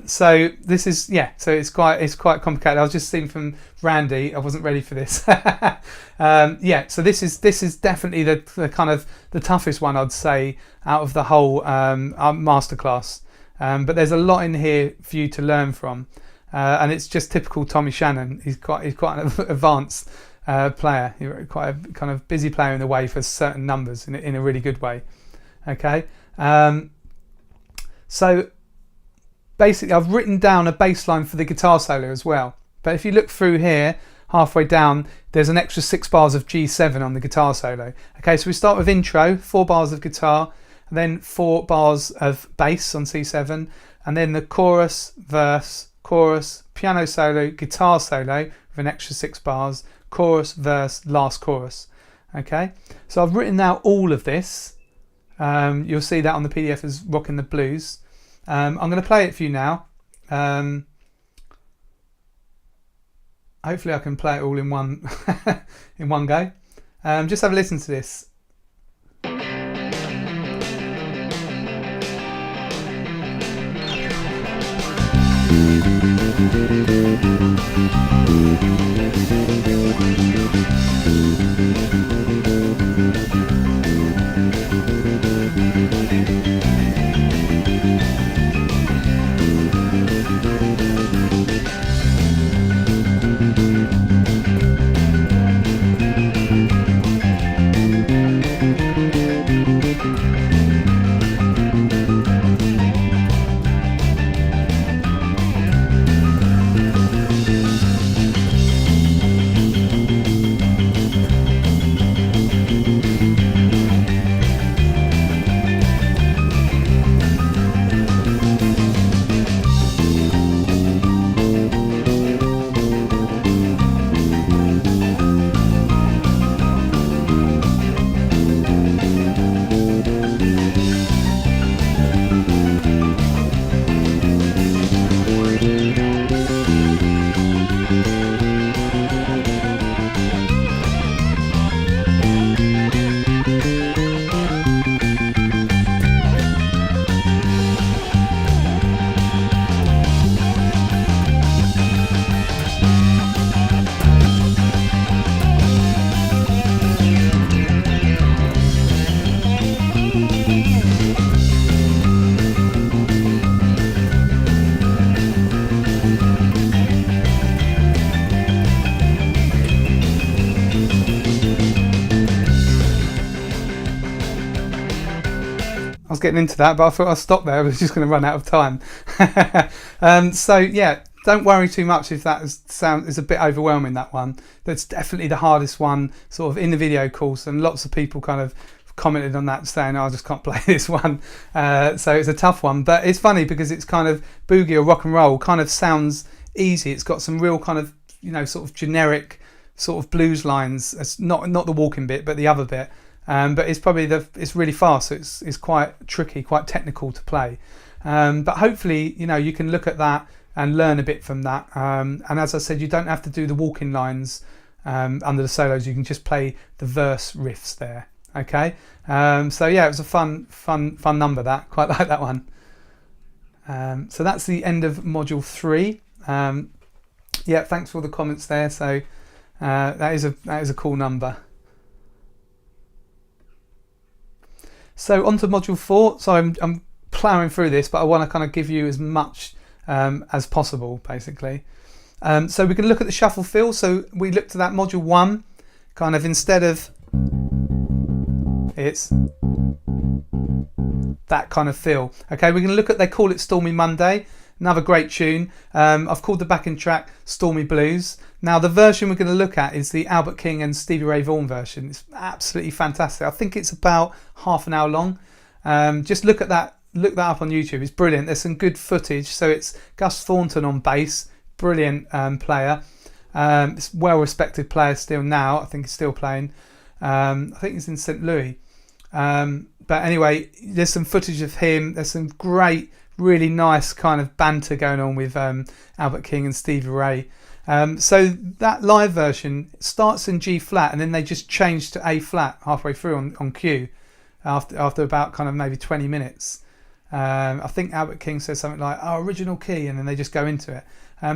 Speaker 1: So this is, so it's quite complicated. I was just seeing from Randy, I wasn't ready for this. So this is definitely the kind of the toughest one, I'd say, out of the whole masterclass. But there's a lot in here for you to learn from, and it's just typical Tommy Shannon. He's quite an advanced player. He's quite a kind of busy player in the way for certain numbers in a really good way. Okay, so basically I've written down a bass line for the guitar solo as well, but if you look through here halfway down, there's an extra 6 bars of G7 on the guitar solo. Okay, so we start with intro, 4 bars of guitar, and then 4 bars of bass on C7, and then the chorus, verse, chorus, piano solo, guitar solo with an extra 6 bars, chorus, verse, last chorus. Okay, so I've written out all of this. You'll see that on the PDF as Rockin' the Blues. I'm going to play it for you now. Hopefully I can play it all in one in one go. Just have a listen to this. I was getting into that, but I thought I'd stop there. I was just going to run out of time. So yeah, don't worry too much if that is a bit overwhelming, that one. That's definitely the hardest one sort of in the video course, and lots of people kind of commented on that saying, oh, I just can't play this one. So it's a tough one, but it's funny because it's kind of boogie or rock and roll, kind of sounds easy. It's got some real kind of, you know, sort of generic sort of blues lines. It's not the walking bit, but the other bit. but it's probably it's really fast, so it's quite tricky, quite technical to play. But hopefully, you know, you can look at that and learn a bit from that. And as I said, you don't have to do the walking lines under the solos. You can just play the verse riffs there. Okay. So yeah, it was a fun number. That quite like that one. So that's the end of module 3. Yeah, thanks for all the comments there. So that is a cool number. So on to module 4. So I'm ploughing through this, but I want to kind of give you as much as possible, basically. So we can look at the shuffle feel. So we looked at that module 1, kind of instead of it's that kind of feel. Okay, we're going to look at, they call it Stormy Monday, another great tune. I've called the backing track Stormy Blues. Now the version we're going to look at is the Albert King and Stevie Ray Vaughan version. It's absolutely fantastic. I think it's about half an hour long. Just look at that, look that up on YouTube. It's brilliant. There's some good footage. So it's Gus Thornton on bass, brilliant player. It's well respected player still now. I think he's still playing. I think he's in St. Louis. But anyway, there's some footage of him. There's some great, really nice kind of banter going on with Albert King and Stevie Ray. So that live version starts in G flat, and then they just change to A flat halfway through on cue after about kind of maybe 20 minutes. I think Albert King says something like, "Oh, original key," and then they just go into it.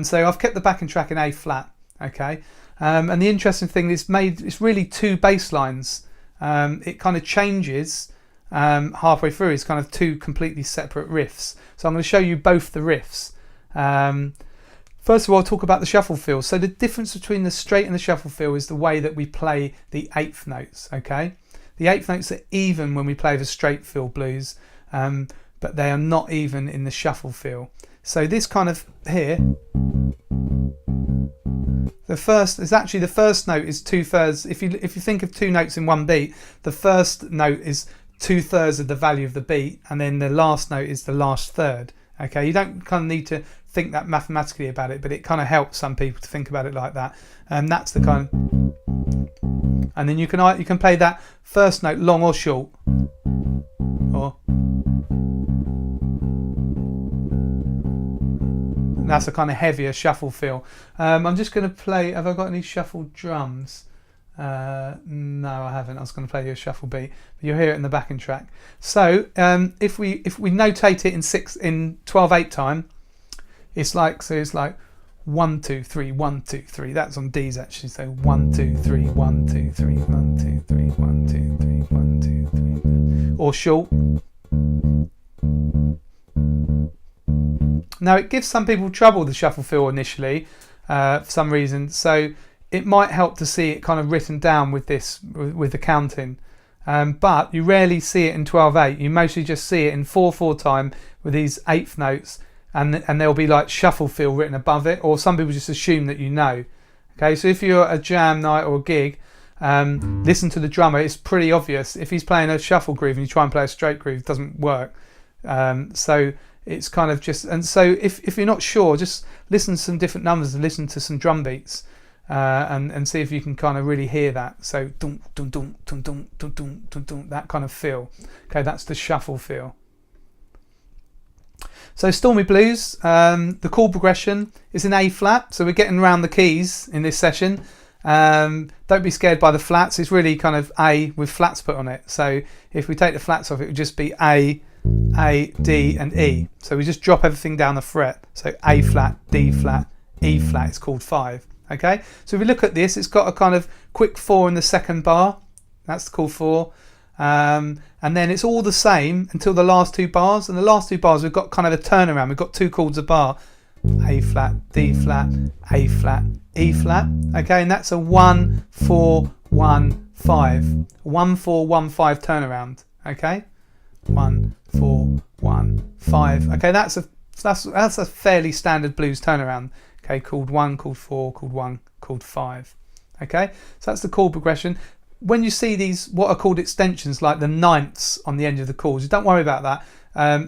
Speaker 1: So I've kept the backing track in A flat. Okay. And the interesting thing is it's really two bass lines. It kind of changes halfway through. It's kind of two completely separate riffs. So I'm going to show you both the riffs. First of all, I'll talk about the shuffle feel. So the difference between the straight and the shuffle feel is the way that we play the eighth notes. Okay, the eighth notes are even when we play the straight feel blues, but they are not even in the shuffle feel. So this kind of here. The first note is 2/3. If you think of two notes in one beat, the first note is 2/3 of the value of the beat, and then the last note is the last third. Okay, you don't kind of need to think that mathematically about it, but it kind of helps some people to think about it like that. And that's the kind of, and then you can play that first note long or short, or that's a kind of heavier shuffle feel. I'm just going to play. Have I got any shuffled drums? No, I haven't. I was going to play you a shuffle beat, but you'll hear it in the backing track. So if we notate it in 12/8 time, it's like 1 2 3 1 2 3. That's on D's actually. So 1 2 3 1 2 3 1 2 3 1 2 3 1 2 3, or short. Now it gives some people trouble, the shuffle feel initially, for some reason. So it might help to see it kind of written down with the counting. But you rarely see it in 12/8. You mostly just see it in 4/4 time with these eighth notes, and there'll be like shuffle feel written above it, or some people just assume that you know. Okay, so if you're at a jam night or a gig, listen to the drummer. It's pretty obvious. If he's playing a shuffle groove and you try and play a straight groove, it doesn't work. So it's kind of just, and so if you're not sure, just listen to some different numbers and listen to some drum beats, and see if you can kind of really hear that. So dum dum dum dum dum dum dum dum dum, that kind of feel. Okay, that's the shuffle feel. So Stormy Blues, the chord progression is in A flat. So we're getting around the keys in this session. Don't be scared by the flats. It's really kind of A with flats put on it. So if we take the flats off, it would just be A, D and E. So we just drop everything down the fret. So A flat, D flat, E flat. It's called 5. Okay, so if we look at this, it's got a kind of quick 4 in the second bar. That's called 4. And then it's all the same until the last 2 bars. And the last 2 bars, we've got kind of a turnaround. We've got 2 chords a bar. A flat, D flat, A flat, E flat. Okay, and that's a 1 4 1 5. 1 4 1 5 turnaround. Okay, 1 4 1 5. Okay, that's a fairly standard blues turnaround. Okay, chord 1, chord 4, chord 1, chord 5. Okay, so that's the chord progression. When you see these, what are called extensions, like the ninths on the end of the chords, don't worry about that.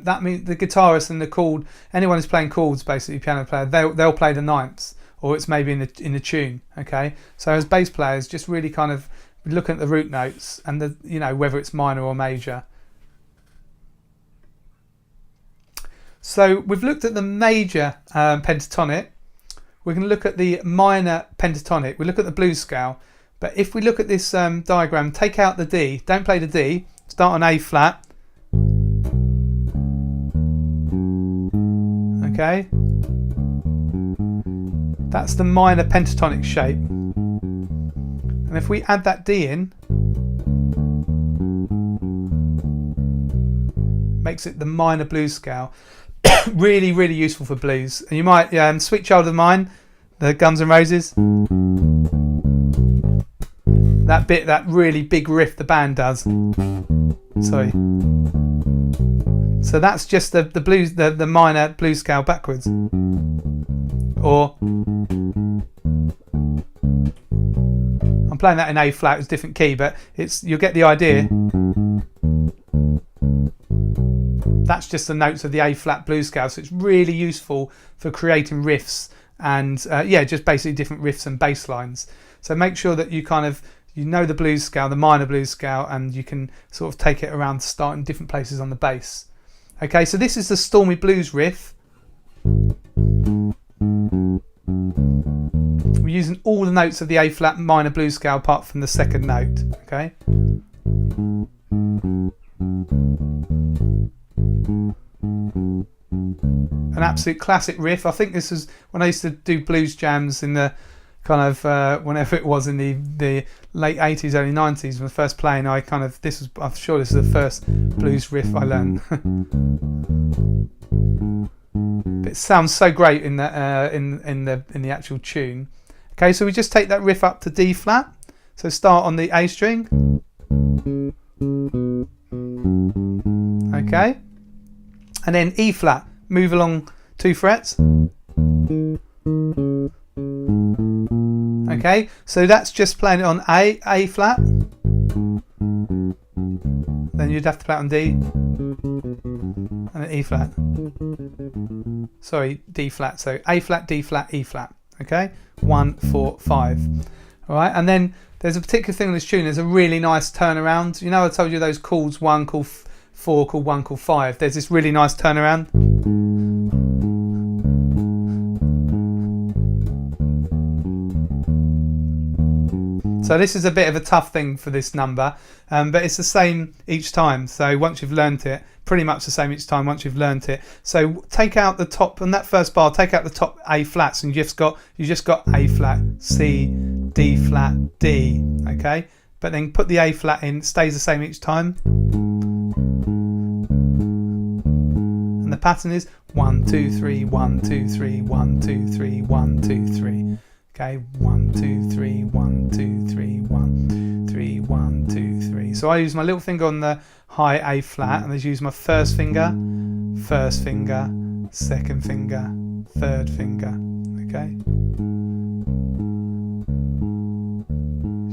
Speaker 1: That means the guitarist and the chord, anyone who's playing chords, basically piano player, they'll play the ninths, or it's maybe in the tune. Okay, so as bass players, just really kind of we're looking at the root notes and the, you know, whether it's minor or major. So we've looked at the major pentatonic. We're going to look at the minor pentatonic. We look at the blues scale. But if we look at this diagram, take out the D. Don't play the D. Start on A flat. Okay. That's the minor pentatonic shape. And if we add that D in, makes it the minor blues scale. Really, really useful for blues. And you might, Sweet Child of Mine, the Guns N' Roses. That bit, that really big riff the band does. Sorry. So that's just the blues, the minor blues scale backwards. Or I'm playing that in A flat, it's a different key, but you'll get the idea. That's just the notes of the A flat blues scale, so it's really useful for creating riffs and just basically different riffs and bass lines. So make sure that you know the blues scale, the minor blues scale, and you can sort of take it around, starting different places on the bass. Okay, so this is the Stormy Blues riff. We're using all the notes of the A flat minor blues scale apart from the second note. Okay. An absolute classic riff. I think this was when I used to do blues jams in the kind of whenever it was in the late 80s, early 90s, when I first playing. I'm sure this is the first blues riff I learned. It sounds so great in the in the actual tune. Okay, so we just take that riff up to D flat. So start on the A string. Okay, and then E flat. Move along 2 frets. Okay, so that's just playing it on A flat. Then you'd have to play it on D and then E flat. Sorry, D flat. So A flat, D flat, E flat. Okay, 1, 4, 5. All right, and then there's a particular thing on this tune. There's a really nice turnaround. You know, I told you those chords 1, chord 4, chord 1, chord 5. There's this really nice turnaround. So this is a bit of a tough thing for this number, but it's the same each time. So once you've learnt it, pretty much the same each time once you've learnt it. So take out the top, on that first bar, take out the top A flats, and you just got A flat, C, D flat, D. Okay, but then put the A flat in, it stays the same each time. And the pattern is 1, 2, 3, 1, 2, 3, 1, 2, 3, 1, 2, 3. Okay, 1, 2, 3, 1, 2, 3, 1, 3, 1, 2, 3. So I use my little finger on the high A flat, and I use my first finger, second finger, third finger. Okay.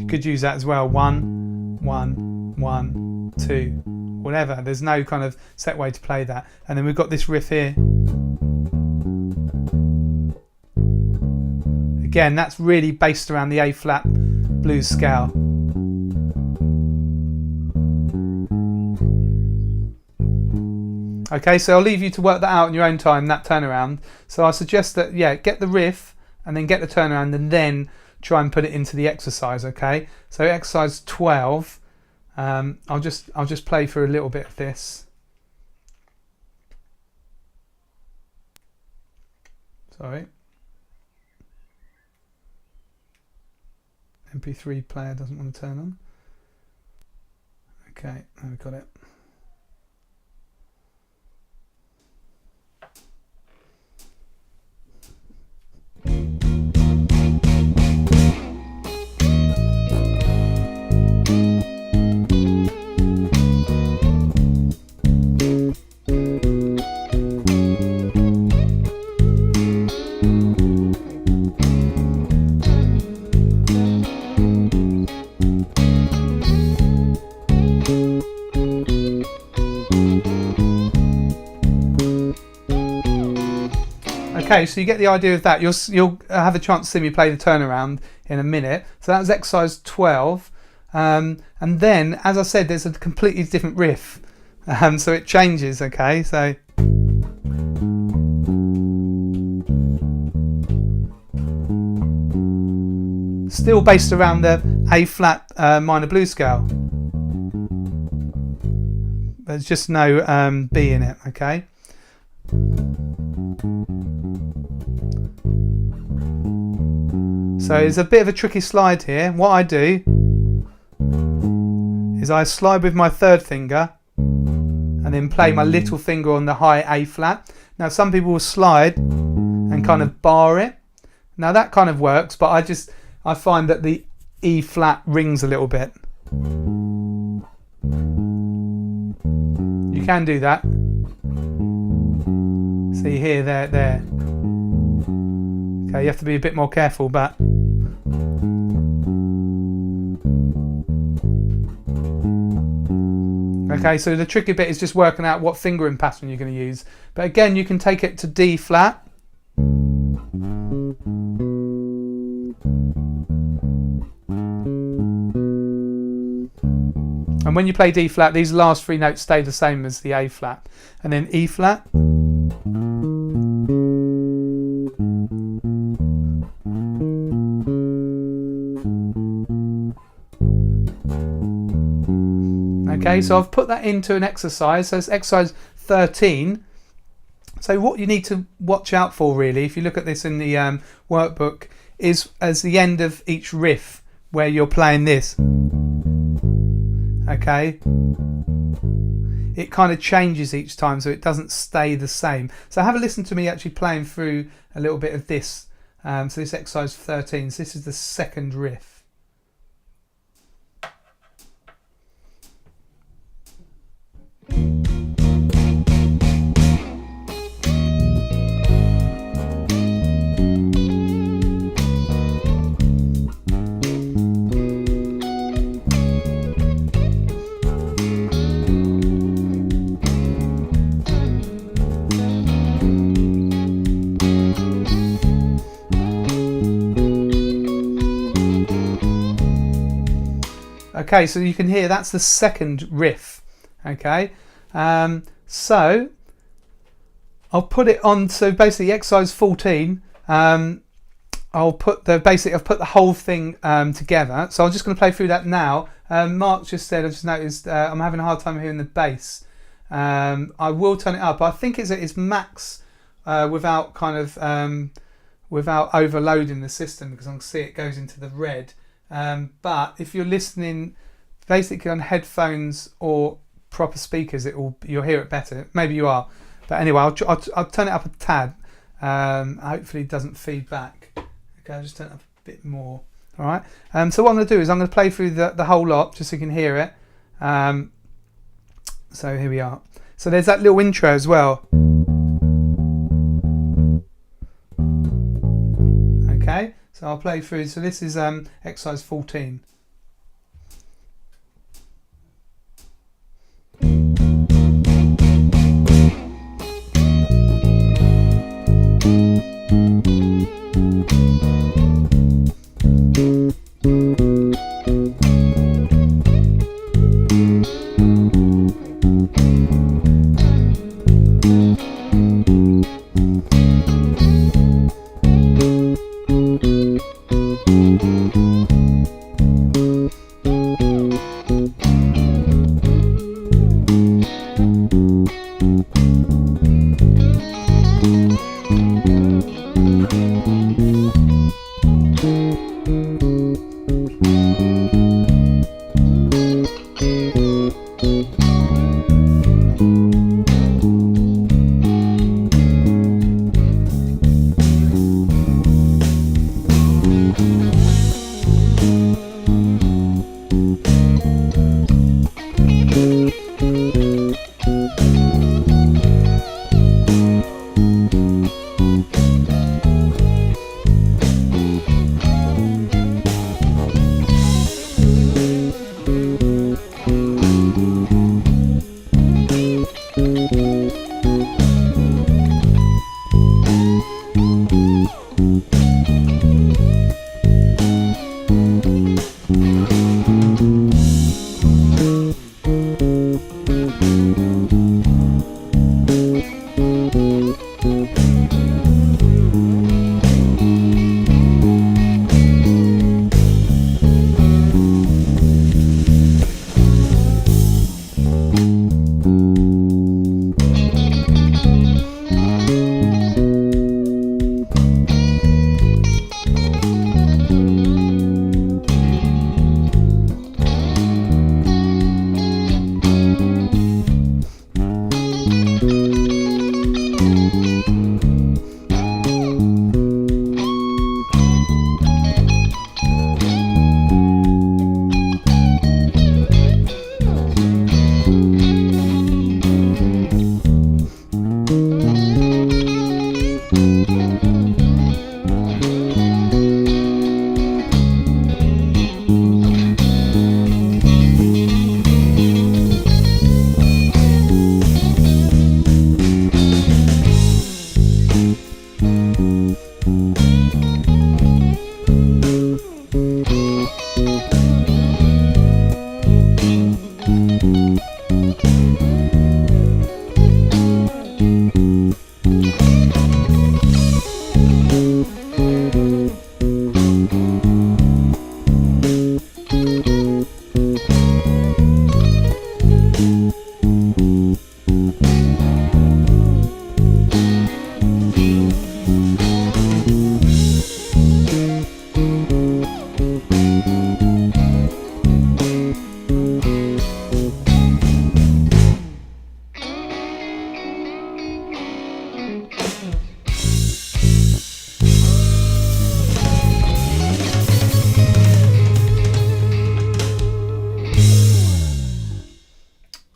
Speaker 1: You could use that as well. 1, 1, 1, 2, whatever. There's no kind of set way to play that. And then we've got this riff here. Again, that's really based around the A flat blues scale. Okay, so I'll leave you to work that out in your own time, that turnaround. So I suggest that, get the riff and then get the turnaround and then try and put it into the exercise, okay? So exercise 12, I'll just play for a little bit of this. Sorry. MP3 player doesn't want to turn on. Okay, now we've got it. Okay, so you get the idea of that. You'll have a chance to see me play the turnaround in a minute. So that was exercise 12. and then, as I said, there's a completely different riff, so it changes. Okay, so still based around the A flat minor blues scale. There's just no B in it. Okay. So it's a bit of a tricky slide here. What I do is I slide with my third finger and then play my little finger on the high A flat. Now some people will slide and kind of bar it. Now that kind of works, but I find that the E flat rings a little bit. You can do that. See here, there. Okay, you have to be a bit more careful, but okay, so the tricky bit is just working out what fingering pattern you're going to use. But again, you can take it to D flat. And when you play D flat, these last three notes stay the same as the A flat. And then E flat. Okay, so I've put that into an exercise. So it's exercise 13. So what you need to watch out for, really, if you look at this in the workbook, is as the end of each riff where you're playing this. Okay, it kind of changes each time, so it doesn't stay the same. So have a listen to me actually playing through a little bit of this. So this exercise 13. So this is the second riff. Okay, so you can hear that's the second riff. Okay, so I'll put it on. So basically, exercise 14. I've put the whole thing together. So I'm just going to play through that now. Mark just said, I just noticed I'm having a hard time hearing the bass. I will turn it up. I think it's max without kind of without overloading the system, because I can see it goes into the red. But if you're listening basically on headphones or proper speakers, you'll hear it better. Maybe you are, but anyway, I'll turn it up a tad. Hopefully it doesn't feed back. Okay, I'll just turn it up a bit more. All right. So what I'm going to do is I'm going to play through the whole lot just so you can hear it. So here we are. So there's that little intro as well. Okay. So I'll play through. So this is exercise 14.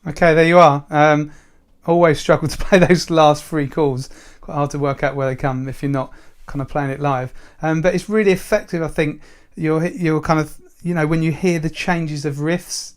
Speaker 1: Okay, there you are. Always struggle to play those last 3 chords. Quite hard to work out where they come if you're not kind of playing it live. But it's really effective. I think you're kind of, when you hear the changes of riffs,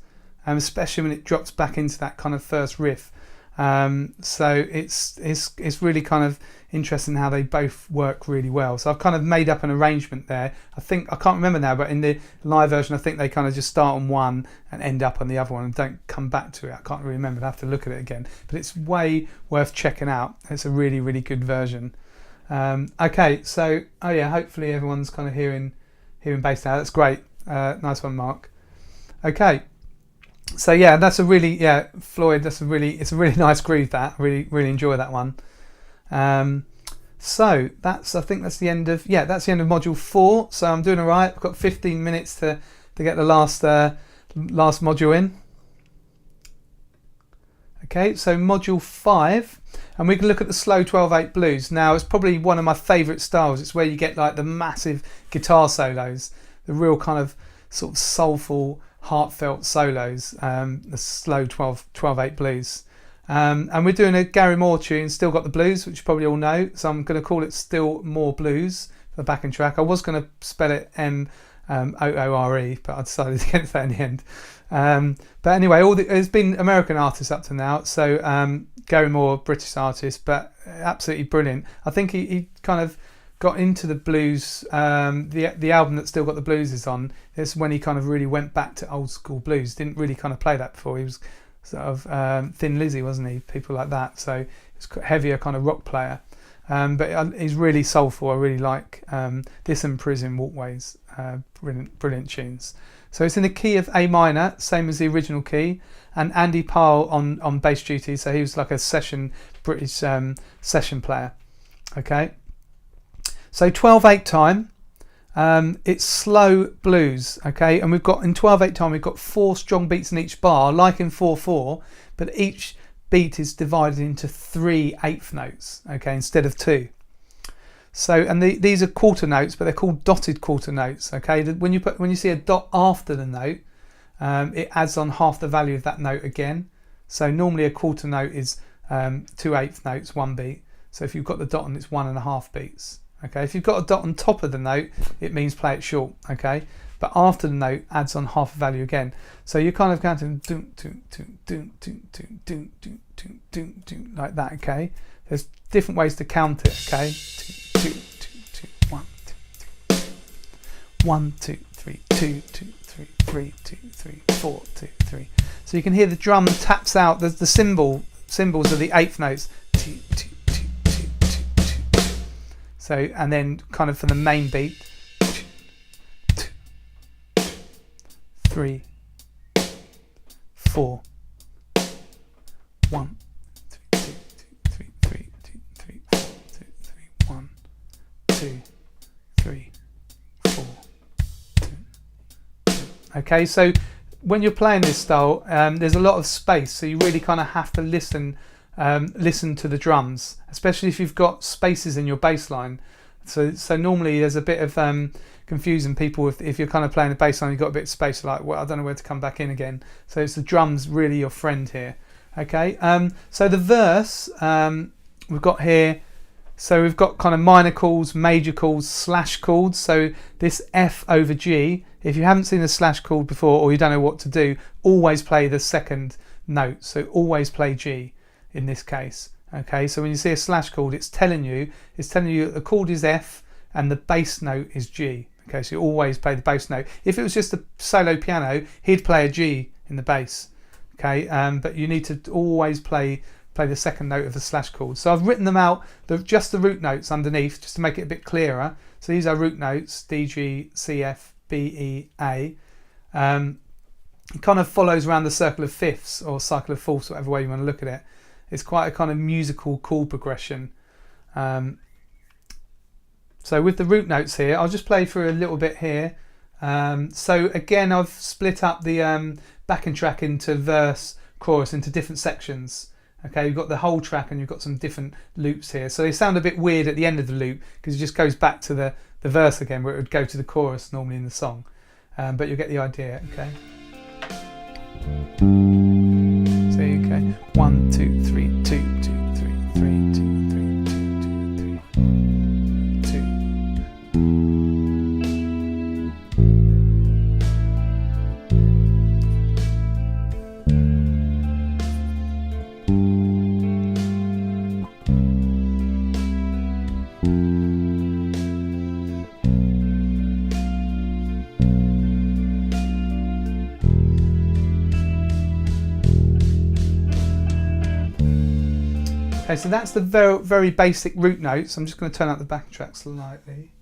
Speaker 1: especially when it drops back into that kind of first riff. So it's really kind of interesting how they both work really well. So I've kind of made up an arrangement there. I can't remember now, but in the live version I think they kind of just start on one and end up on the other one and don't come back to it. I can't really remember. I have to look at it again, but it's way worth checking out. It's a really, really good version. Okay, so hopefully everyone's kind of hearing bass now. That's great. Nice one, Mark. Okay. So yeah, that's a really Floyd. It's a really nice groove. That really enjoy that one. So I think that's the end of module 4. So I'm doing all right. I've got 15 minutes to get the last module in. Okay, so module 5, and we can look at the slow 12/8 blues. Now it's probably one of my favourite styles. It's where you get like the massive guitar solos, the real kind of sort of soulful, heartfelt solos, the slow 12/8 blues. And we're doing a Gary Moore tune, Still Got the Blues, which you probably all know. So I'm going to call it Still More Blues for the backing track. I was going to spell it M-O-O-R-E, but I decided against that in the end. But anyway, there's been American artists up to now. So Gary Moore, British artist, but absolutely brilliant. I think he kind of got into the blues. The album that Still Got the Blues is on, it's when he kind of really went back to old school blues. Didn't really kind of play that before. He was sort of Thin Lizzy, wasn't he? People like that. So he's a heavier kind of rock player. But he's really soulful. I really like this and Prison Walkways. Brilliant tunes. So it's in the key of A minor, same as the original key, and Andy Pyle on bass duty. So he was like a British session player. Okay. So 12/8 time, it's slow blues, okay, and we've got in 12/8 time we've got 4 strong beats in each bar, like in 4/4, but each beat is divided into 3 eighth notes, okay, instead of 2. So, and these are quarter notes, but they're called dotted quarter notes, okay. When you see a dot after the note, it adds on half the value of that note again. So normally a quarter note is 2 eighth notes, 1 beat. So if you've got the dot on, it's 1.5 beats. Okay, if you've got a dot on top of the note, it means play it short. Okay, but after the note adds on half the value again. So you're kind of counting like that. Okay, there's different ways to count it. Okay, 2 2 2 2 1 2 1 2 3 2 2 3 3 2 3 4 2 3. So you can hear the drum taps out the symbols of the eighth notes. 2 2. So, and then kind of for the main beat, 3 4 1 3 2 3 3 2 3 4 2 3 1 2 3 4 2. Okay, so when you're playing this style, there's a lot of space, so you really kind of have to listen to the drums, especially if you've got spaces in your bass line. So normally there's a bit of confusing people if you're kind of playing the bass line, you've got a bit of space, like, well, I don't know where to come back in again. So it's the drums really your friend here. Okay, so the verse we've got here, so we've got kind of minor chords, major chords, slash chords. So this F over G, if you haven't seen a slash chord before or you don't know what to do, always play the second note. So always play G in this case. Okay, so when you see a slash chord, it's telling you the chord is F and the bass note is G. Okay, so you always play the bass note. If it was just a solo piano, he'd play a G in the bass. Okay, but you need to always play the second note of the slash chord. So I've written them out, just the root notes underneath, just to make it a bit clearer. So these are root notes: D, G, C, F, B, E, A. It kind of follows around the circle of fifths or cycle of fourths, whatever way you want to look at it. It's quite a kind of musical chord progression. So with the root notes here, I'll just play through a little bit here. So again, I've split up the backing track into verse, chorus, into different sections. Okay, you've got the whole track and you've got some different loops here. So they sound a bit weird at the end of the loop because it just goes back to the verse again, where it would go to the chorus normally in the song. But you'll get the idea, okay? So you can 1, 2, 3, 2, 2, 3, 3, 2, 3, 2, 2, 3, 2. Okay, so that's the very basic root notes. I'm just going to turn up the backing track slightly.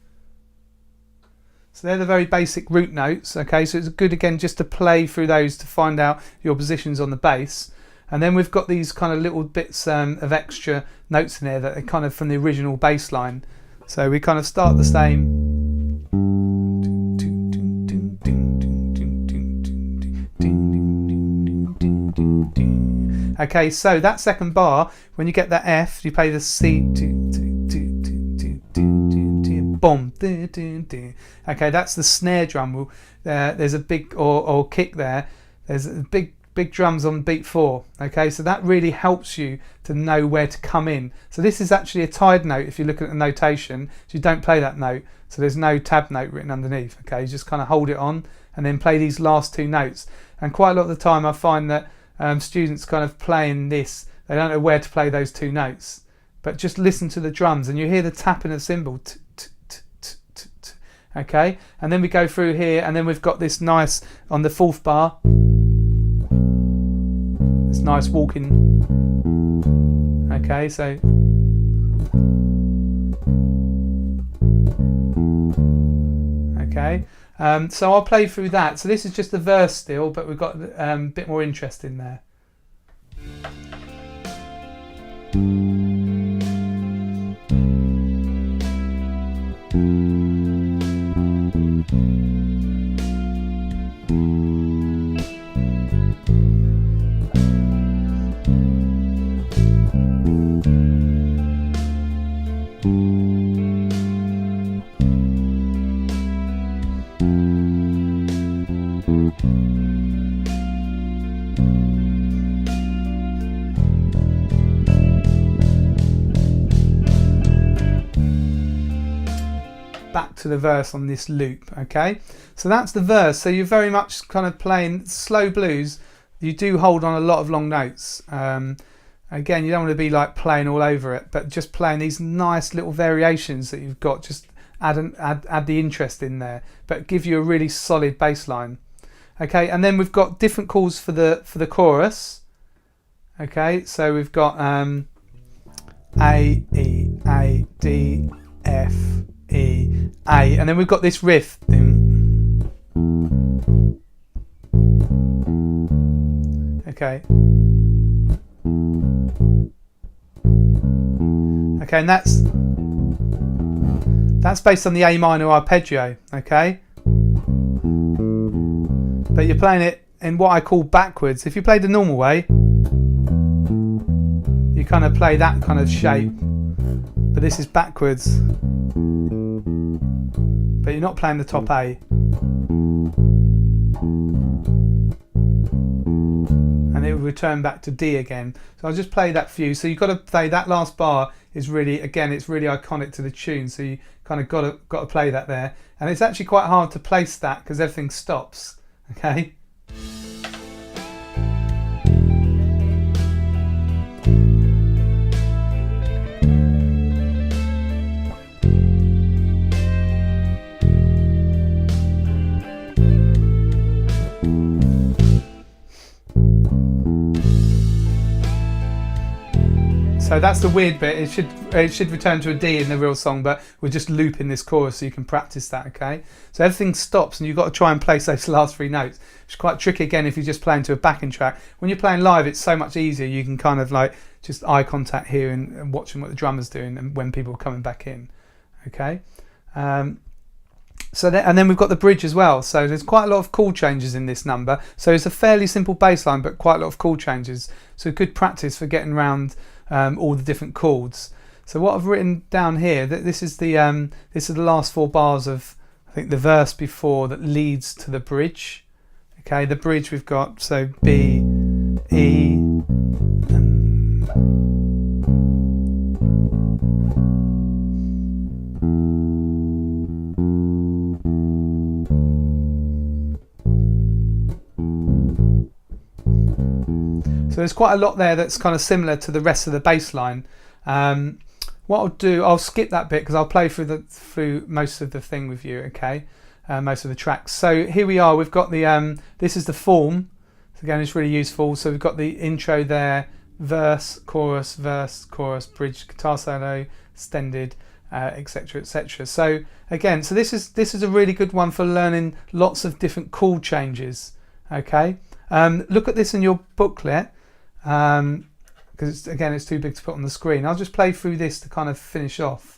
Speaker 1: So they're the very basic root notes. Okay, so it's good again just to play through those to find out your positions on the bass. And then we've got these kind of little bits of extra notes in there that are kind of from the original bass line. So we kind of start the same. Okay, so that second bar, when you get that F, you play the C, boom, okay, that's the snare drum. There's a big or kick there. There's a big drums on beat 4. Okay, so that really helps you to know where to come in. So this is actually a tied note if you look at the notation. So you don't play that note. So there's no tab note written underneath. Okay, you just kind of hold it on and then play these last 2 notes. And quite a lot of the time I find that students kind of playing this, they don't know where to play those 2 notes, but just listen to the drums and you hear the tapping of the cymbal, okay, and then we go through here and then we've got this nice, on the 4th bar, this nice walking, okay, so okay. So I'll play through that. So this is just the verse still, but we've got a bit more interest in there. Back to the verse on this loop. Okay, so that's the verse. So you're very much kind of playing slow blues. You do hold on a lot of long notes. Again, you don't want to be like playing all over it, but just playing these nice little variations that you've got. Just add the interest in there, but give you a really solid bass line. Okay, and then we've got different chords for the chorus. Okay, so we've got A, E, A, D, F, E, A, and then we've got this riff. Okay. Okay, and that's based on the A minor arpeggio, okay? But you're playing it in what I call backwards. If you play the normal way, you kind of play that kind of shape, but this is backwards. But you're not playing the top A. And it will return back to D again. So I'll just play that for you. So you've got to play that last bar is really, again, it's really iconic to the tune. So you kind of got to play that there. And it's actually quite hard to place that because everything stops. Okay. So that's the weird bit. It should return to a D in the real song, but we're just looping this chorus so you can practice that, okay? So everything stops and you've got to try and place those last 3 notes. It's quite tricky again if you're just playing to a backing track. When you're playing live, it's so much easier. You can kind of like just eye contact here and watching what the drummer's doing and when people are coming back in, okay? And then we've got the bridge as well. So there's quite a lot of chord changes in this number. So it's a fairly simple bass line, but quite a lot of chord changes. So good practice for getting around all the different chords. So what I've written down here, that this is the last 4 bars of, I think, the verse before that leads to the bridge. Okay, the bridge we've got, so B, E, and So there's quite a lot there that's kind of similar to the rest of the bass line. What I'll do, I'll skip that bit because I'll play through most of the thing with you, okay? Most of the tracks. So here we are, we've got the, this is the form. So again, it's really useful. So we've got the intro there, verse, chorus, bridge, guitar solo, extended, etc, etc. So again, so this is a really good one for learning lots of different chord changes, okay? Look at this in your booklet, because again it's too big to put on the screen. I'll just play through this to kind of finish off.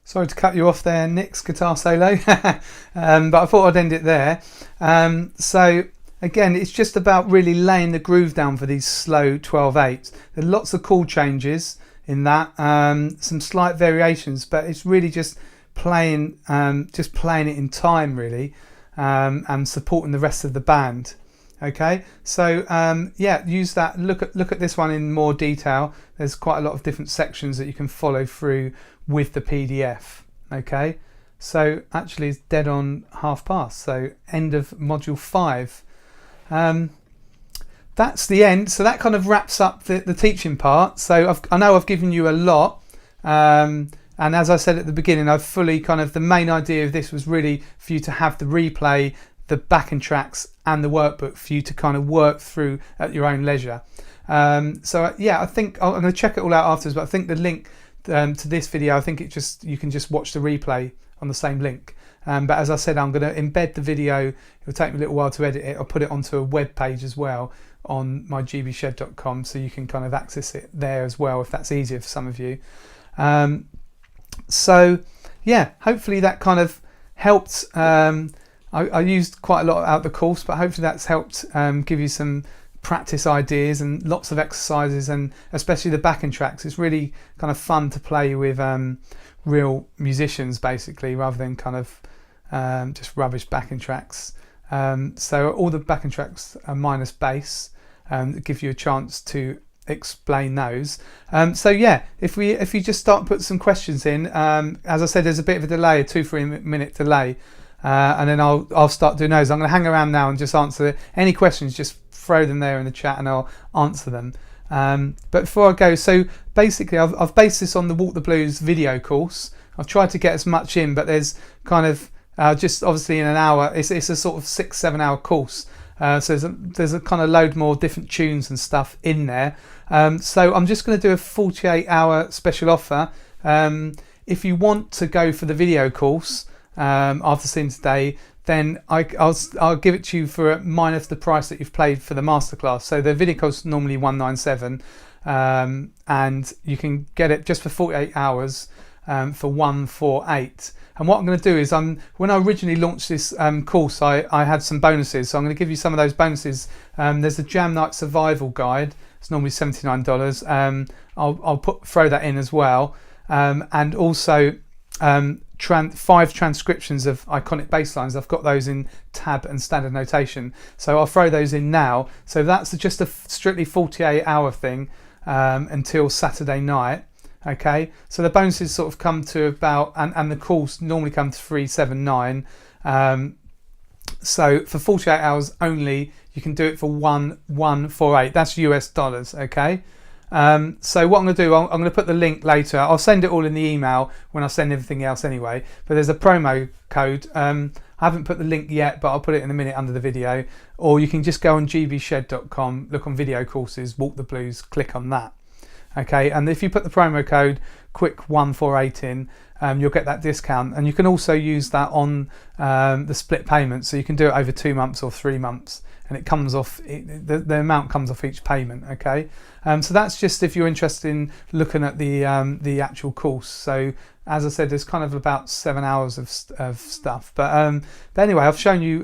Speaker 1: Sorry to cut you off there, Nick's guitar solo, but I thought I'd end it there. So again, it's just about really laying the groove down for these slow 12/8s. There are lots of chord changes in that, some slight variations, but it's really just playing it in time really, and supporting the rest of the band. Okay, so yeah, use that. Look at this one in more detail. There's quite a lot of different sections that you can follow through with the PDF. Okay, so actually it's dead on past, so end of module 5. That's the end. So that kind of wraps up the teaching part. So I know I've given you a lot, and as I said at the beginning, I've fully the main idea of this was really for you to have the replay, the backing tracks and the workbook for you to kind of work through at your own leisure. So yeah, I think I'm going to check it all out afterwards, but I think the link to this video, I think you can just watch the replay on the same link. But as I said, I'm going to embed the video. It'll take me a little while to edit it. I'll put it onto a web page as well on my gbshed.com, so you can kind of access it there as well if that's easier for some of you. So yeah, hopefully that kind of helped. I used quite a lot out of the course, but hopefully that's helped give you some practice ideas and lots of exercises, and especially the backing tracks. It's really kind of fun to play with real musicians basically, rather than kind of just rubbish backing tracks. So all the backing tracks are minus bass, that give you a chance to explain those. So yeah, if you just start put some questions in, as I said, there's a bit of a delay, a 2-3 minute delay, and then I'll start doing those. I'm going to hang around now and just answer any questions. Just throw them there in the chat and I'll answer them. But before I go, so basically I've based this on the Walk the Blues video course. I've tried to get as much in, but there's kind of just obviously in an hour, it's a sort of 6-7 hour course. So there's a kind of load more different tunes and stuff in there. So I'm just going to do a 48-hour special offer. If you want to go for the video course after seeing today, then I'll give it to you for minus the price that you've paid for the masterclass. So the video course is normally $197, and you can get it just for 48 hours for $148. And what I'm going to do is, when I originally launched this course, I had some bonuses. So I'm going to give you some of those bonuses. There's a Jam Night Survival Guide. It's normally $79. I'll throw that in as well. And also 5 transcriptions of iconic bass lines. I've got those in tab and standard notation. So I'll throw those in now. So that's just a strictly 48-hour thing until Saturday night. Okay, so the bonuses sort of come to about, and the course normally come to $379. So for 48 hours only, you can do it for $148. That's US dollars. Okay. So what I'm going to do, I'm going to put the link later. I'll send it all in the email when I send everything else anyway. But there's a promo code. I haven't put the link yet, but I'll put it in a minute under the video. Or you can just go on gbshed.com, look on video courses, Walk the Blues, click on that. Okay, and if you put the promo code QUICK148 in, you'll get that discount, and you can also use that on the split payment, so you can do it over 2 months or 3 months, and it comes off, the amount comes off each payment. Okay, so that's just if you're interested in looking at the actual course. So as I said, there's kind of about 7 hours of stuff, but anyway, I've shown you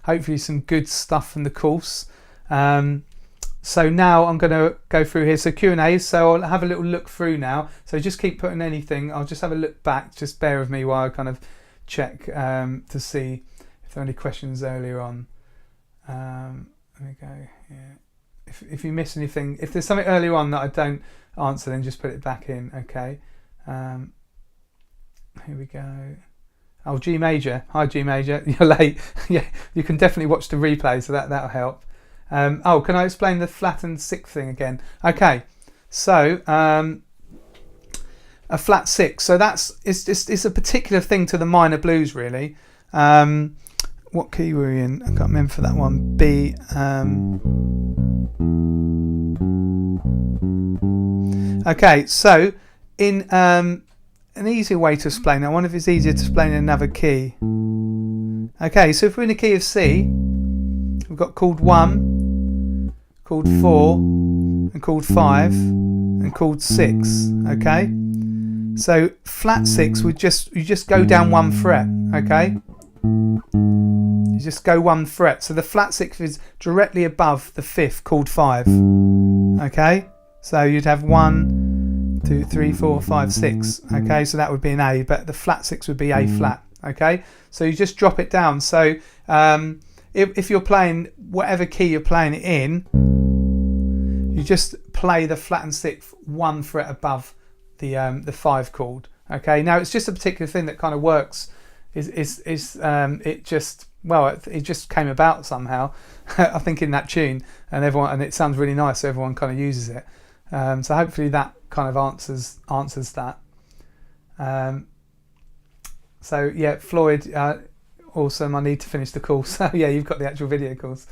Speaker 1: hopefully some good stuff from the course. So now I'm going to go through here. So Q&A, so I'll have a little look through now. So just keep putting anything. I'll just have a look back. Just bear with me while I kind of check to see if there are any questions earlier on. Let me go. Yeah. If you miss anything, if there's something earlier on that I don't answer, then just put it back in. Okay. Here we go. Oh, G major. Hi, G major. You're late. Yeah, you can definitely watch the replay, so that'll help. Oh, can I explain the flat and sixth thing again? Okay, so a flat six. So it's a particular thing to the minor blues, really. What key were we in? I can't remember for that one. B. Okay, so in an easier way to explain that, I wonder if it's easier to explain in another key. Okay, so if we're in the key of C, we've got chord 1, chord 4, and chord 5, and chord 6. Okay, so flat 6 would you just go down 1 fret. Okay, you just go 1 fret. So the flat 6 is directly above the 5th, chord 5. Okay, so you'd have 1, 2, 3, 4, 5, 6. Okay, so that would be an A, but the flat 6 would be A flat. Okay, so you just drop it down. So if you're playing whatever key you're playing it in, you just play the flat and sixth 1 fret above the 5 chord. Okay, now it's just a particular thing that kind of works. It just came about somehow. I think in that tune, and it sounds really nice, so everyone kind of uses it. So hopefully that kind of answers that. So yeah, Floyd, awesome. I need to finish the course. So yeah, you've got the actual video course.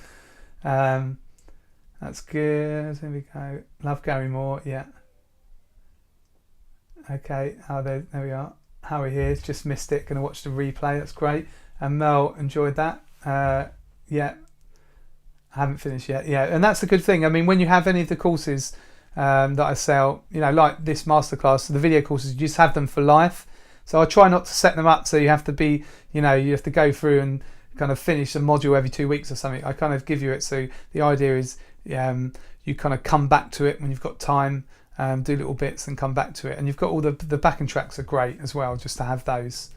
Speaker 1: That's good. Here we go. Love Gary Moore. Yeah. Okay. Oh, there we are. Howie here. Just missed it. Going to watch the replay. That's great. And Mel enjoyed that. Yeah. I haven't finished yet. Yeah, and that's a good thing. I mean, when you have any of the courses that I sell, like this masterclass, the video courses, you just have them for life. So I try not to set them up so you have to be, you have to go through and kind of finish a module every 2 weeks or something. I kind of give you it. So the idea is you kind of come back to it when you've got time, do little bits and come back to it. And you've got all the backing tracks are great as well, just to have those.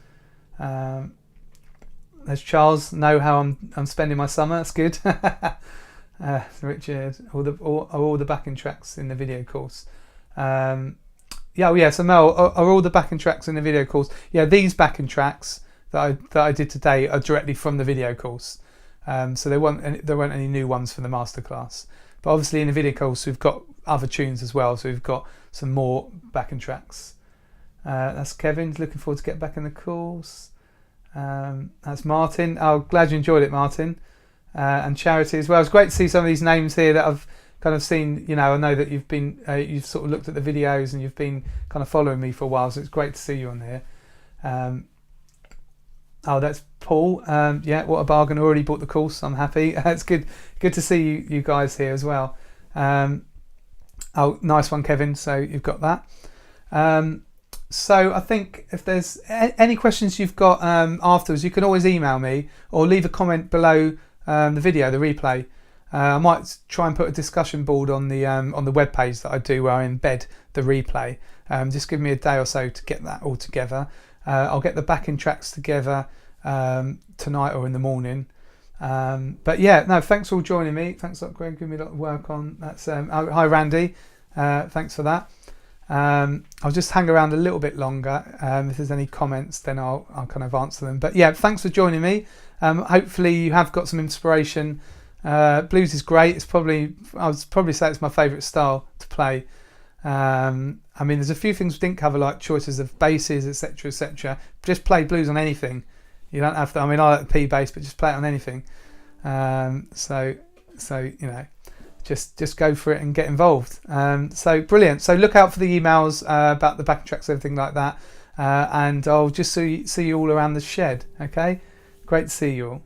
Speaker 1: There's Charles. Know how I'm spending my summer. That's good. Richard, all the backing tracks in the video course. So Mel, are all the backing tracks in the video course? Yeah, these backing tracks that I did today are directly from the video course. So there weren't any new ones for the masterclass. But obviously in the video course we've got other tunes as well. So we've got some more backing tracks. That's Kevin. Looking forward to getting back in the course. That's Martin. Oh, glad you enjoyed it, Martin. And Charity as well. It's great to see some of these names here that I've kind of seen. I know that you've sort of looked at the videos and you've been kind of following me for a while, so it's great to see you on here. That's Paul. What a bargain. Already bought the course. I'm happy. It's good to see you guys here as well. Nice one, Kevin. So you've got that. So I think if there's any questions you've got afterwards, you can always email me or leave a comment below the video, the replay. I might try and put a discussion board on the web page that I do where I embed the replay. Just give me a day or so to get that all together. I'll get the backing tracks together tonight or in the morning. Thanks for all joining me. Thanks a lot, Greg. Give me a lot of work on that's. Hi, Randy. Thanks for that. I'll just hang around a little bit longer. If there's any comments, then I'll kind of answer them. But yeah, thanks for joining me. Hopefully you have got some inspiration. Blues is great. I would probably say it's my favourite style to play. There's a few things we didn't cover, like choices of basses, etc., etc. Just play blues on anything. You don't have to. I like the P bass, but just play it on anything. Just go for it and get involved. So brilliant. So look out for the emails about the backing tracks, everything like that. And I'll just see you all around the shed. Okay, great to see you all.